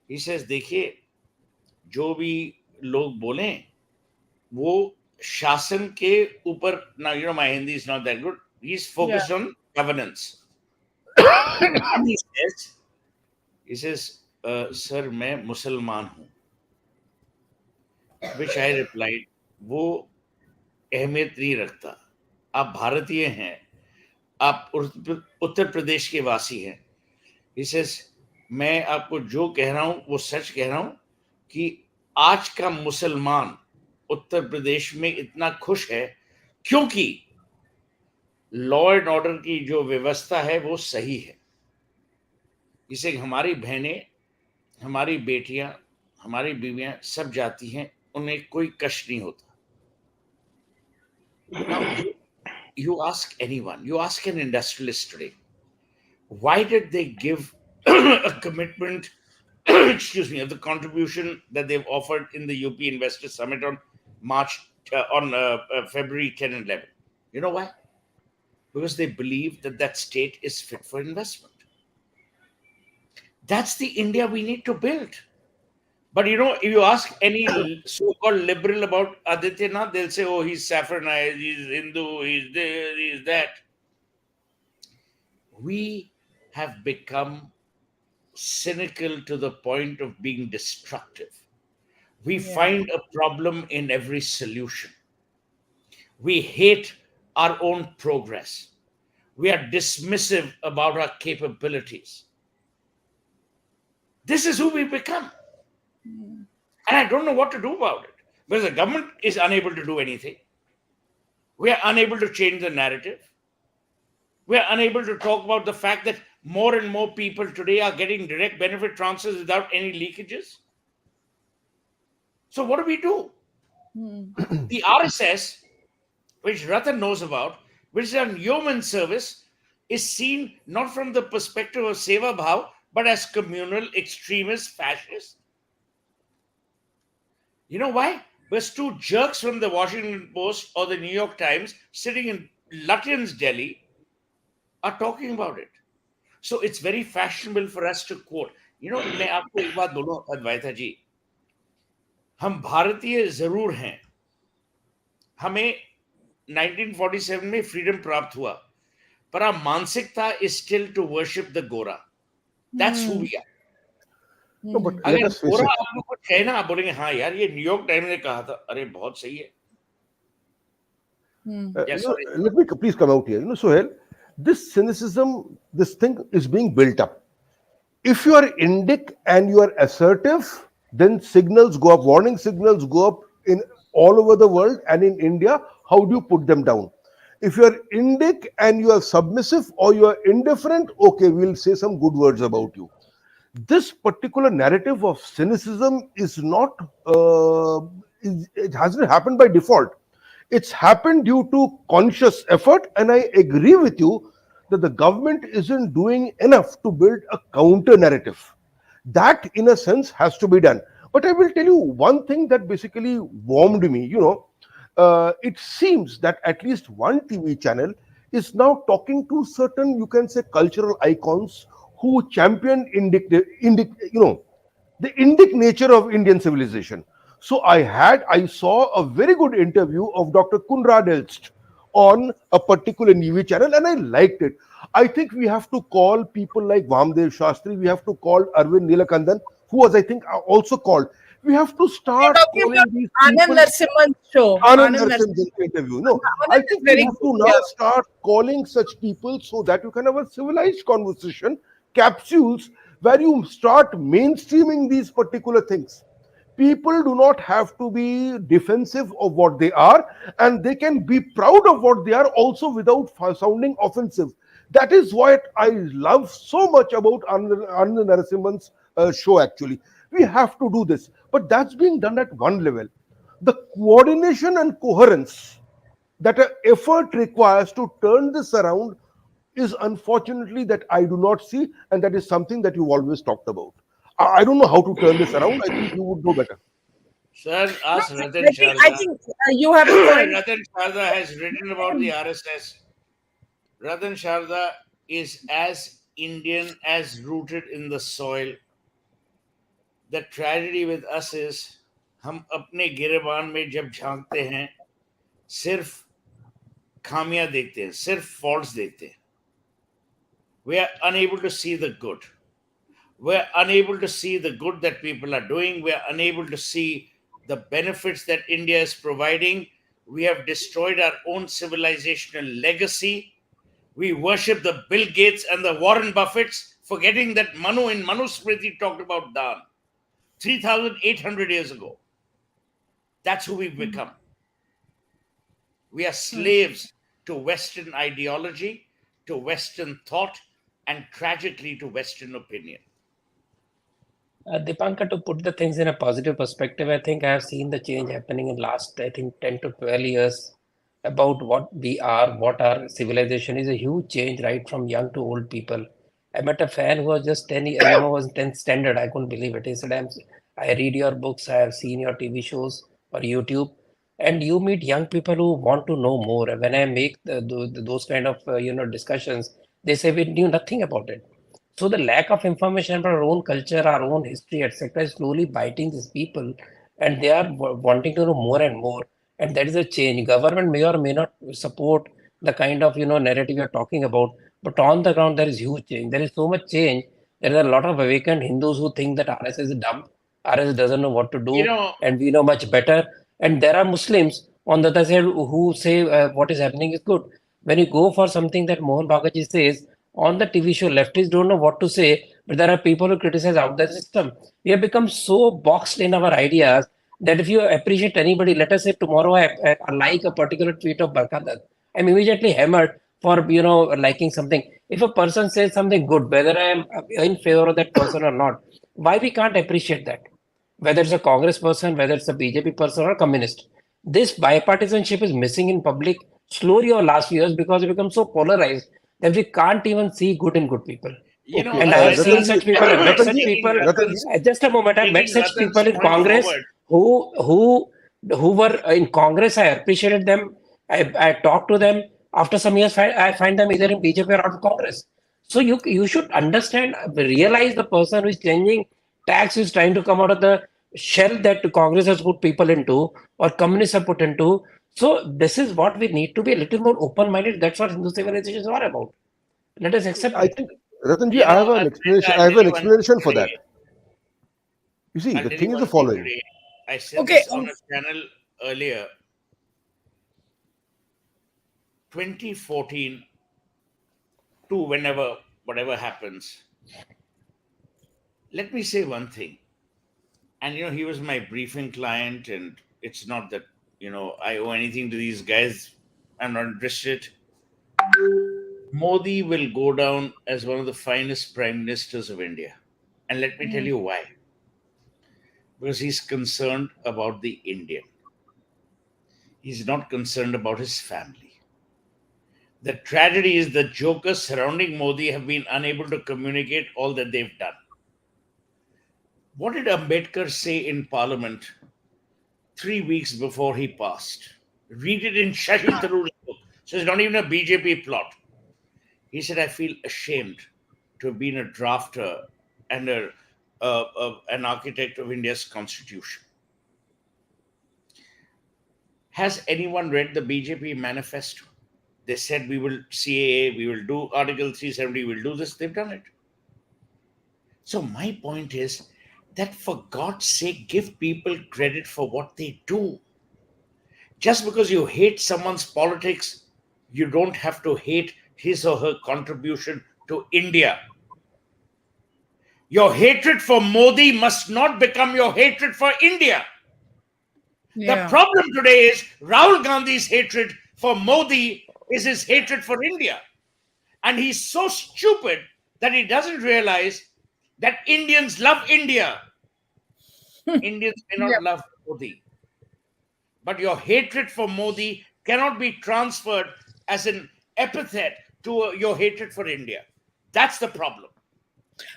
He says, "देखिए, जो भी लोग बोलें, वो शासन के ऊपर, now my Hindi is not that good. He's focused on governance. He says, "sir, मैं मुसलमान हूँ." Which I replied, वो अहमियत नहीं रखता. आप भारतीय हैं, आप उत्तर प्रदेश के वासी हैं. He says, मैं आपको जो कह रहा हूं वो सच कह रहा हूं कि आज का मुसलमान उत्तर प्रदेश में इतना खुश है क्योंकि लॉ एंड ऑर्डर की जो व्यवस्था है वो सही है. इसे हमारी बहनें, हमारी बेटियां, हमारी बीवियां सब जाती हैं, उन्हें कोई कष्ट नहीं होता. Now, you ask anyone, you ask an industrialist today, why did they give a commitment, excuse me, of the contribution that they've offered in the UP Investor Summit on February 10 and 11? You know why? Because they believe that that state is fit for investment. That's the India we need to build. But if you ask any so-called liberal about Adityanath, they'll say, "Oh, he's saffronized, he's Hindu, he's this, he's that." We have become cynical to the point of being destructive. We Yeah. find a problem in every solution. We hate our own progress. We are dismissive about our capabilities. This is who we become. And I don't know what to do about it. Because the government is unable to do anything. We are unable to change the narrative. We are unable to talk about the fact that more and more people today are getting direct benefit transfers without any leakages. So what do we do? The RSS, which Ratan knows about, which is a yeoman service, is seen not from the perspective of Seva Bhav, but as communal, extremist, fascist. You know why? Because two jerks from the Washington Post or the New York Times sitting in Lutyens, Delhi, are talking about it. So it's very fashionable for us to quote. मैं आपको एक बात बोलूं अद्वैता जी, हम भारतीय जरूर हैं. हमें 1947 में फ्रीडम प्राप्त हुआ, पर our मानसिकता is still to worship the Gora. That's who we are. No, but let अगर us face गोरा it. आप लोग को कहे ना, आप बोलेंगे हाँ यार ये न्यूयॉर्क टाइम्स ने कहा था, अरे बहुत सही है. Sorry. Let me please come out here. Suhel, this cynicism, this thing is being built up. If you are indic and you are assertive, then signals go up, warning signals go up in all over the world and in India. How do you put them down? If you are indic and you are submissive or you are indifferent, okay, we'll say some good words about you. This particular narrative of cynicism is not, it hasn't happened by default. It's happened due to conscious effort, and I agree with you that the government isn't doing enough to build a counter narrative. That, in a sense, has to be done. But I will tell you one thing that basically warmed me. It seems that at least one TV channel is now talking to certain, you can say, cultural icons who champion the indic nature of Indian civilization. So I saw a very good interview of Dr. Kunrad Elst on a particular TV channel, and I liked it. I think we have to call people like Vamdev Shastri, we have to call Arvind Nilakandan, who was, I think, also called. We have to We're start talking calling about these Anand people. Narsimhan's show. Anand Anand Narsimhan's Narsimhan. interview. No, I Anand is think we very have good. to now Yeah. start calling such people so that you can have a civilized conversation, capsules where you start mainstreaming these particular things. People do not have to be defensive of what they are, and they can be proud of what they are also without sounding offensive. That is what I love so much about Anand Narasimhan's show. Actually, we have to do this, but that's being done at one level. The coordination and coherence that an effort requires to turn this around is unfortunately that I do not see, and that is something that you've always talked about. I don't know how to turn this around. I think you would know better. Sir, No, ask Ratan I think Sharda. you have a point. Ratan Sharda has written about the RSS. Ratan Sharda is as Indian, as rooted in the soil. The tragedy with us is हम अपने गिरेबान में जब झांकते हैं, सिर्फ खामियां देखते हैं, सिर्फ फॉल्ट्स देखते हैं. We are unable to see the good. We're unable to see the good that people are doing. We're unable to see the benefits that India is providing. We have destroyed our own civilizational legacy. We worship the Bill Gates and the Warren Buffetts, forgetting that Manu in Manusmriti talked about Dan 3,800 years ago. That's who we've become. We are slaves to Western ideology, to Western thought, and tragically to Western opinion. Dipankar, to put the things in a positive perspective, I think I have seen the change happening in last, I think, 10 to 12 years about what we are, what our civilization is a huge change, right from young to old people. I met a fan who was just 10, was 10th standard. I couldn't believe it. He said, I read your books, I have seen your TV shows or YouTube, and you meet young people who want to know more. And when I make those kind of, discussions, they say we knew nothing about it. So the lack of information about our own culture, our own history, etc., is slowly biting these people, and they are wanting to know more and more. And that is a change. Government may or may not support the kind of narrative you're talking about, but on the ground there is huge change. There is so much change. There are a lot of awakened Hindus who think that RS is dumb, RS doesn't know what to You do, know, and we know much better. And there are Muslims on the other side who say what is happening is good. When you go for something that Mohan Bhagaji says on the TV show, leftists don't know what to say, but there are people who criticize out the system. We have become so boxed in our ideas that if you appreciate anybody, let us say tomorrow I like a particular tweet of Barkadat, I'm immediately hammered for liking something. If a person says something good, whether I am in favor of that person or not, why we can't appreciate that? Whether it's a Congress person, whether it's a BJP person or a communist. This bipartisanship is missing in public slowly over last few years because it becomes so polarized that we can't even see good in good people. Okay, And I have seen Ratanji, such people. I've met such Ratanji, people. Ratanji, Just a moment. I've met taking such Ratan's people in point Congress forward, who who who were in Congress. I appreciated them. I talked to them. After some years, I find them either in BJP or out of Congress. So you should understand, realize the person who is changing tax is trying to come out of the shell that Congress has put people into or communists have put into. So this is what we need to be a little more open-minded. That's what Hindu civilization is all about. Let us accept I it. think, Ratanji, you I have know, an Advaita, explanation. I I'll have tell an you one thing explanation for today. that. You see, I'll the tell you thing is the one thing following. today. I said Okay. this on a channel earlier. 2014 to whenever, whatever happens, let me say one thing. And he was my briefing client, and it's not that I owe anything to these guys. I'm not interested. Modi will go down as one of the finest prime ministers of India, and let me tell you why. Because he's concerned about the Indian. He's not concerned about his family. The tragedy is the jokers surrounding Modi have been unable to communicate all that they've done. What did Ambedkar say in Parliament 3 weeks before he passed? Read it in Shashi Tharoor's book. So it's not even a BJP plot. He said, I feel ashamed to have been a drafter and an architect of India's constitution. Has anyone read the BJP manifesto? They said we will CAA, we will do Article 370, we'll do this. They've done it. So my point is that for God's sake, give people credit for what they do. Just because you hate someone's politics, you don't have to hate his or her contribution to India. Your hatred for Modi must not become your hatred for India. The Yeah. problem today is Rahul Gandhi's hatred for Modi is his hatred for India. And he's so stupid that he doesn't realize that Indians love India. Indians may Yeah. not love Modi. But your hatred for Modi cannot be transferred as an epithet to your hatred for India. That's the problem.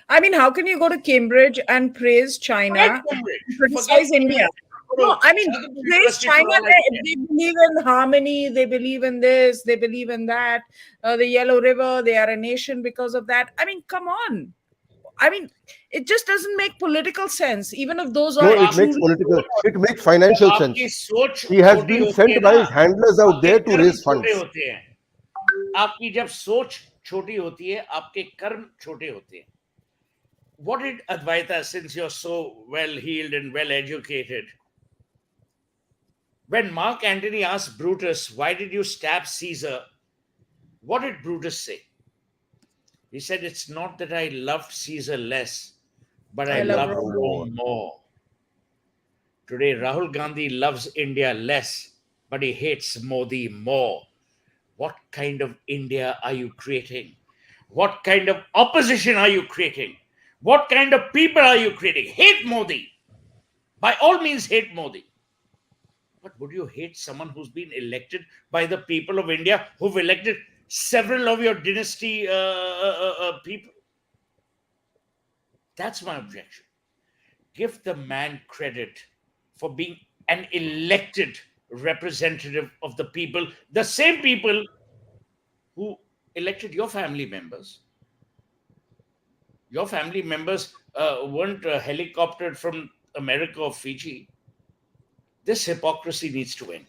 I mean, how can you go to Cambridge and praise Forget China Cambridge. and Forget criticize India? Cambridge. Go No, to I mean, Sandip praise University China. for all I care. They believe in harmony. They believe in this. They believe in that. The Yellow River. They are a nation because of that. I mean, come on. I mean, it just doesn't make political sense, even if those No, are जब it makes आपकी truly. political, सोच it makes जब financial आपकी sense. सोच He has छोटी been होती sent है by ना, his handlers out आपके there to कर्म raise छोटे funds. होते हैं. आपकी जब सोच छोटी होती है, आपके कर्म छोटे होते हैं. What did Advaita, since you're so well heeled and well educated, when Mark Antony asked Brutus, why did you stab Caesar? What did Brutus say? He said, it's not that I loved Caesar less, but I I love loved No Rome. more. Rome more. Today, Rahul Gandhi loves India less, but he hates Modi more. What kind of India are you creating? What kind of opposition are you creating? What kind of people are you creating? Hate Modi. By all means, hate Modi. But would you hate someone who's been elected by the people of India, who've elected several of your dynasty people? That's my objection. Give the man credit for being an elected representative of the people, the same people who elected your family members. Your family members weren't helicoptered from America or Fiji. This hypocrisy needs to end.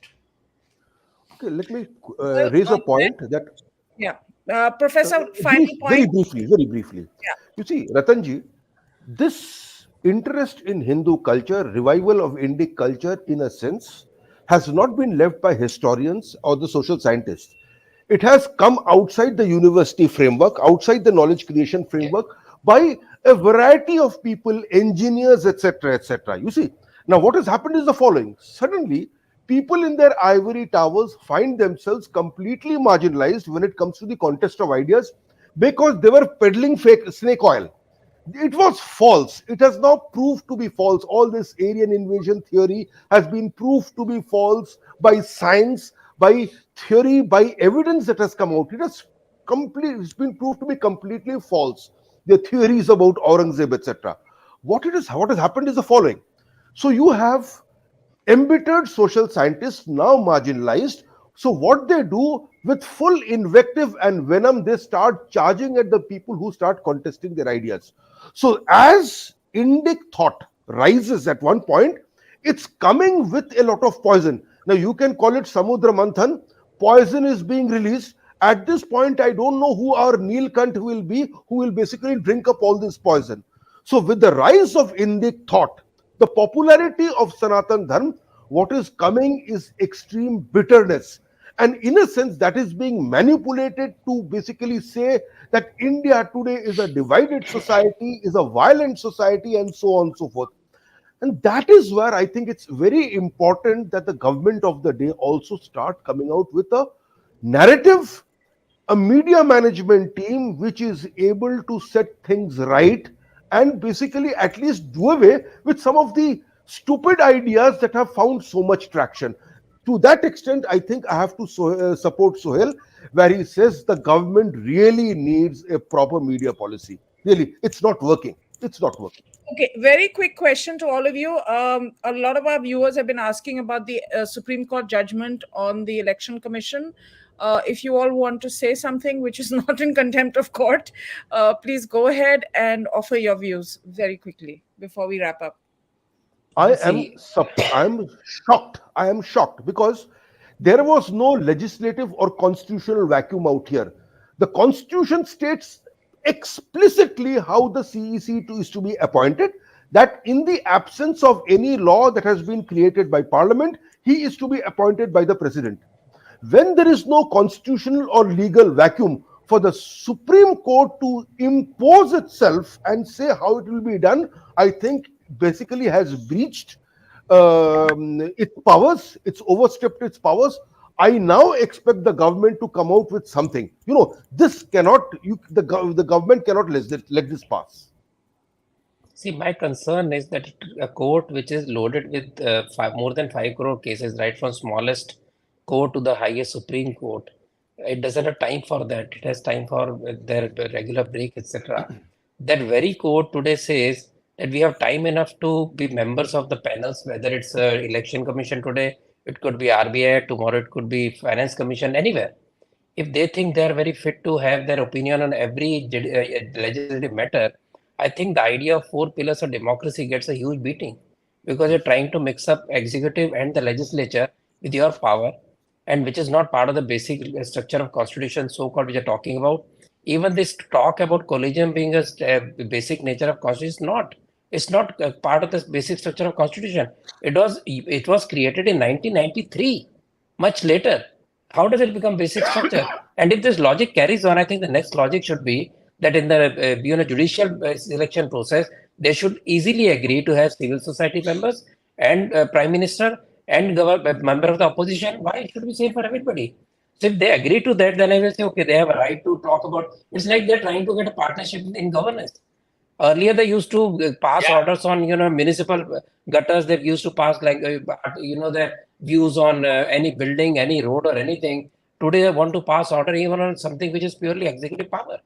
Okay, let me Well, raise a on that, point that yeah. Professor, final very point. briefly, very briefly. Yeah. You see, Ratanji, this interest in Hindu culture, revival of Indic culture, in a sense, has not been left by historians or the social scientists. It has come outside the university framework, outside the knowledge creation framework, by a variety of people, engineers, etc., etc. You see, now what has happened is the following: suddenly, people in their ivory towers find themselves completely marginalized when it comes to the contest of ideas because they were peddling fake snake oil. It was false. It has now proved to be false. All this alien invasion theory has been proved to be false by science, by theory, by evidence that has come out. It's been proved to be completely false. The theories about Aurangzeb, etc. What has happened is the following. So you have embittered social scientists, now marginalized. So, what they do with full invective and venom, they start charging at the people who start contesting their ideas. So, as Indic thought rises at one point, it's coming with a lot of poison. Now, you can call it Samudra Manthan. Poison is being released. At this point, I don't know who our Neelkant will be, who will basically drink up all this poison. So, with the rise of Indic thought, the popularity of Sanatan Dharma, what is coming is extreme bitterness. And in a sense, that is being manipulated to basically say that India today is a divided society, is a violent society, and so on and so forth. And that is where I think it's very important that the government of the day also start coming out with a narrative, a media management team which is able to set things right and basically at least do away with some of the stupid ideas that have found so much traction. To that extent, I think I have to support Suhel, where he says the government really needs a proper media policy. Really, it's not working. It's not working. Okay, very quick question to all of you. A lot of our viewers have been asking about the Supreme Court judgment on the Election Commission. If you all want to say something which is not in contempt of court, please go ahead and offer your views very quickly before we wrap up. I See, am shocked. I am shocked because there was no legislative or constitutional vacuum out here. The constitution states explicitly how the CEC is to be appointed, that in the absence of any law that has been created by parliament, he is to be appointed by the president. When there is no constitutional or legal vacuum for the Supreme Court to impose itself and say how it will be done, I think basically has breached its powers, it's overstepped its powers. I now expect the government to come out with something. You know, this cannot, the government cannot let this pass. see, my concern is that a court which is loaded with more than 5 crore cases, right from smallest court to the highest Supreme Court, it doesn't have time for that. It has time for their regular break, etc. That very court today says that we have time enough to be members of the panels, whether it's election commission today, it could be RBI, tomorrow it could be finance commission, anywhere. If they think they are very fit to have their opinion on every legislative matter, I think the idea of 4 pillars of democracy gets a huge beating because you're trying to mix up executive and the legislature with your power, and which is not part of the basic structure of constitution, so-called, which you're talking about. Even this talk about collegium being a basic nature of constitution is not. It's not part of the basic structure of constitution. It was created in 1993, much later. How does it become basic structure? And if this logic carries on, I think the next logic should be that in the judicial selection process, they should easily agree to have civil society members and prime minister and member of the opposition. Why it should be same for everybody? So if they agree to that, then I will say, okay, they have a right to talk about. It's like they're trying to get a partnership in governance. Earlier, they used to pass Yeah. orders on, municipal gutters. They used to pass like, their views on any building, any road, or anything. Today, they want to pass order even on something which is purely executive power.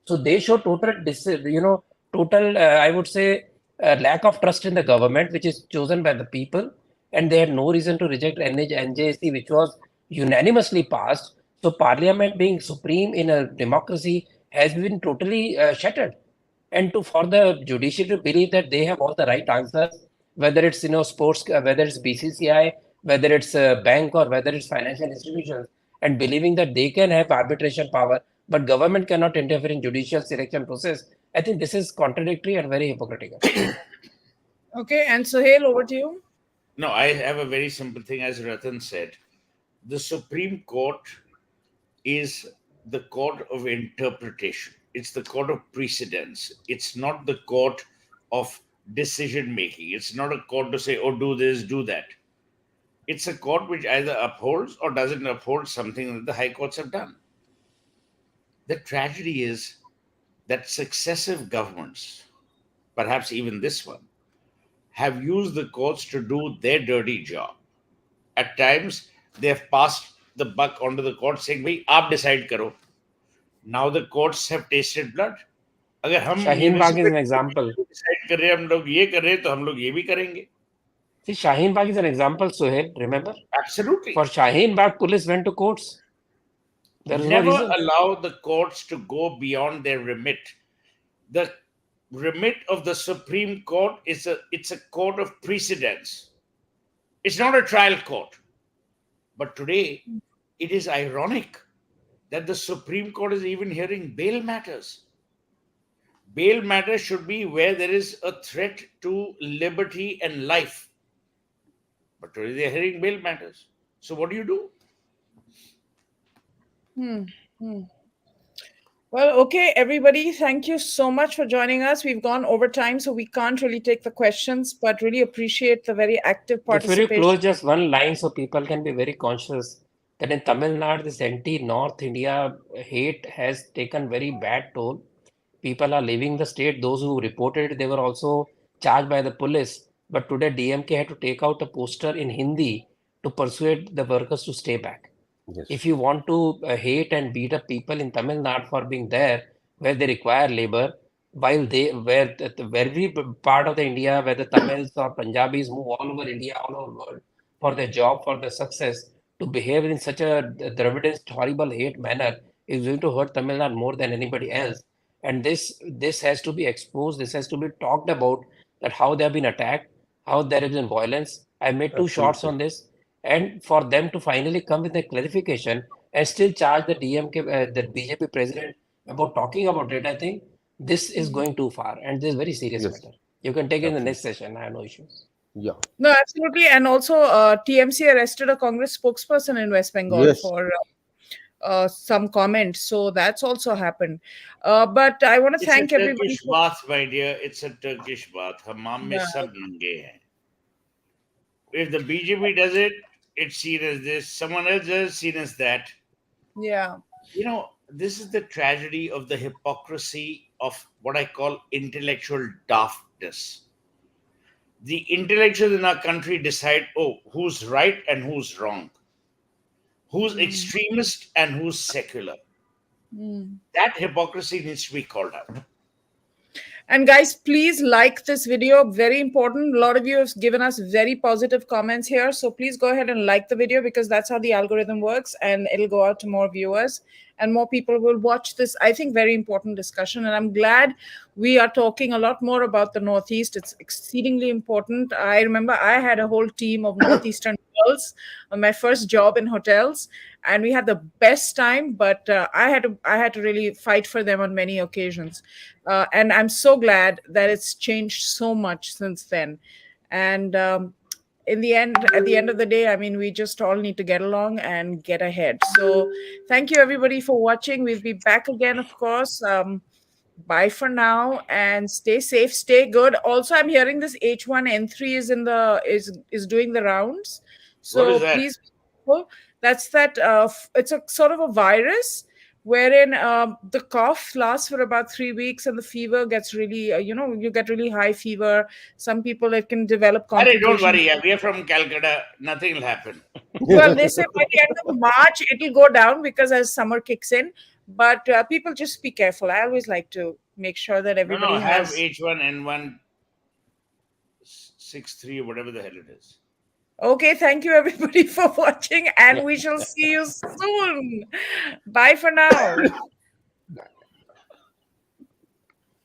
So they show total, I would say, lack of trust in the government, which is chosen by the people, and they had no reason to reject NJSC, which was unanimously passed. So Parliament, being supreme in a democracy, has been totally shattered. And for the judiciary to believe that they have all the right answers, whether it's sports, whether it's BCCI, whether it's a bank, or whether it's financial institutions, and believing that they can have arbitration power, but government cannot interfere in judicial selection process. I think this is contradictory and very hypocritical. Okay, and Suhail, over to you. No, I have a very simple thing. As Ratan said, the Supreme Court is the court of interpretation. It's the court of precedence. It's not the court of decision making. It's not a court to say, oh, do this, do that. It's a court which either upholds or doesn't uphold something that the high courts have done. The tragedy is that successive governments, perhaps even this one, have used the courts to do their dirty job. At times, they have passed the buck onto the court saying, "Bhai, aap decide karo." Now the courts have tasted blood. अगर हम Shaheen Bagh is an example. Decide कर रहे हैं, हम लोग ये कर रहे हैं, तो हम लोग ये भी करेंगे. See, Shaheen Bagh is an example, Suhail, remember? Absolutely. For Shaheen Bagh, police went to courts. There is no Never reason. allow the courts to go beyond their remit. The remit of the Supreme Court is it's a court of precedence. It's not a trial court. But today, it is ironic that the Supreme Court is even hearing bail matters. Bail matters should be where there is a threat to liberty and life. But today they're hearing bail matters. So what do you do? Well, okay, everybody, thank you so much for joining us. We've gone over time, so we can't really take the questions, but really appreciate the very active Before you participation. close, just one line so people can be very conscious that in Tamil Nadu, this anti-North India hate has taken very bad toll. People are leaving the state. Those who reported, they were also charged by the police. But today, DMK had to take out a poster in Hindi to persuade the workers to stay back. Yes. If you want to hate and beat up people in Tamil Nadu for being there, where they require labor, while where the very part of the India where the Tamils or Punjabis move all over India, all over the world for their job, for their success, to behave in such a Dravidist, horrible hate manner is going to hurt Tamil Nadu more than anybody else. And this has to be exposed. This has to be talked about, that how they have been attacked, how there has been violence. I made two shorts on this, and for them to finally come with a clarification and still charge the the BJP president about talking about it, I think this is going too far, and this is very serious Yes. matter. You can take it in the Absolutely. next session. I have no issues. Yeah. No, absolutely. And also, TMC arrested a Congress spokesperson in West Bengal Yes. for some comments. So that's also happened. But I want to It's a thank everybody. Turkish bath, my dear. It's a Turkish bath. Hammam mein Yeah. sab nange hain. If the BJP does it, it's seen as this. Someone else does, seen as that. Yeah. This is the tragedy of the hypocrisy of what I call intellectual daftness. The intellectuals in our country decide, oh, who's right and who's wrong, who's extremist and who's secular. That hypocrisy needs to be called out. And guys, please like this video. Very important. A lot of you have given us very positive comments here. So please go ahead and like the video, because that's how the algorithm works, and it'll go out to more viewers and more people will watch this, I think, very important discussion. And I'm glad we are talking a lot more about the Northeast. It's exceedingly important. I remember I had a whole team of Northeastern girls on my first job in hotels, and we had the best time, but I had to really fight for them on many occasions. And I'm so glad that it's changed so much since then. And at the end of the day, I mean, we just all need to get along and get ahead. So thank you everybody for watching. We'll be back again, of course. Bye for now, and stay safe, stay good. Also, I'm hearing this H1N3 is doing the rounds. So What is that? please, careful. That's that it's a sort of a virus wherein the cough lasts for about 3 weeks and the fever gets really, you get really high fever. Some people, it can develop Arey, don't complications. worry. Yeah, we are from Calcutta. Nothing will happen. Well, they say by the end of March it'll go down because as summer kicks in. But people just be careful. I always like to make sure that No, no. everybody Have has. H1N1 63, whatever the hell it is. Okay, thank you everybody for watching, and Yeah. we shall see you soon. Bye for now.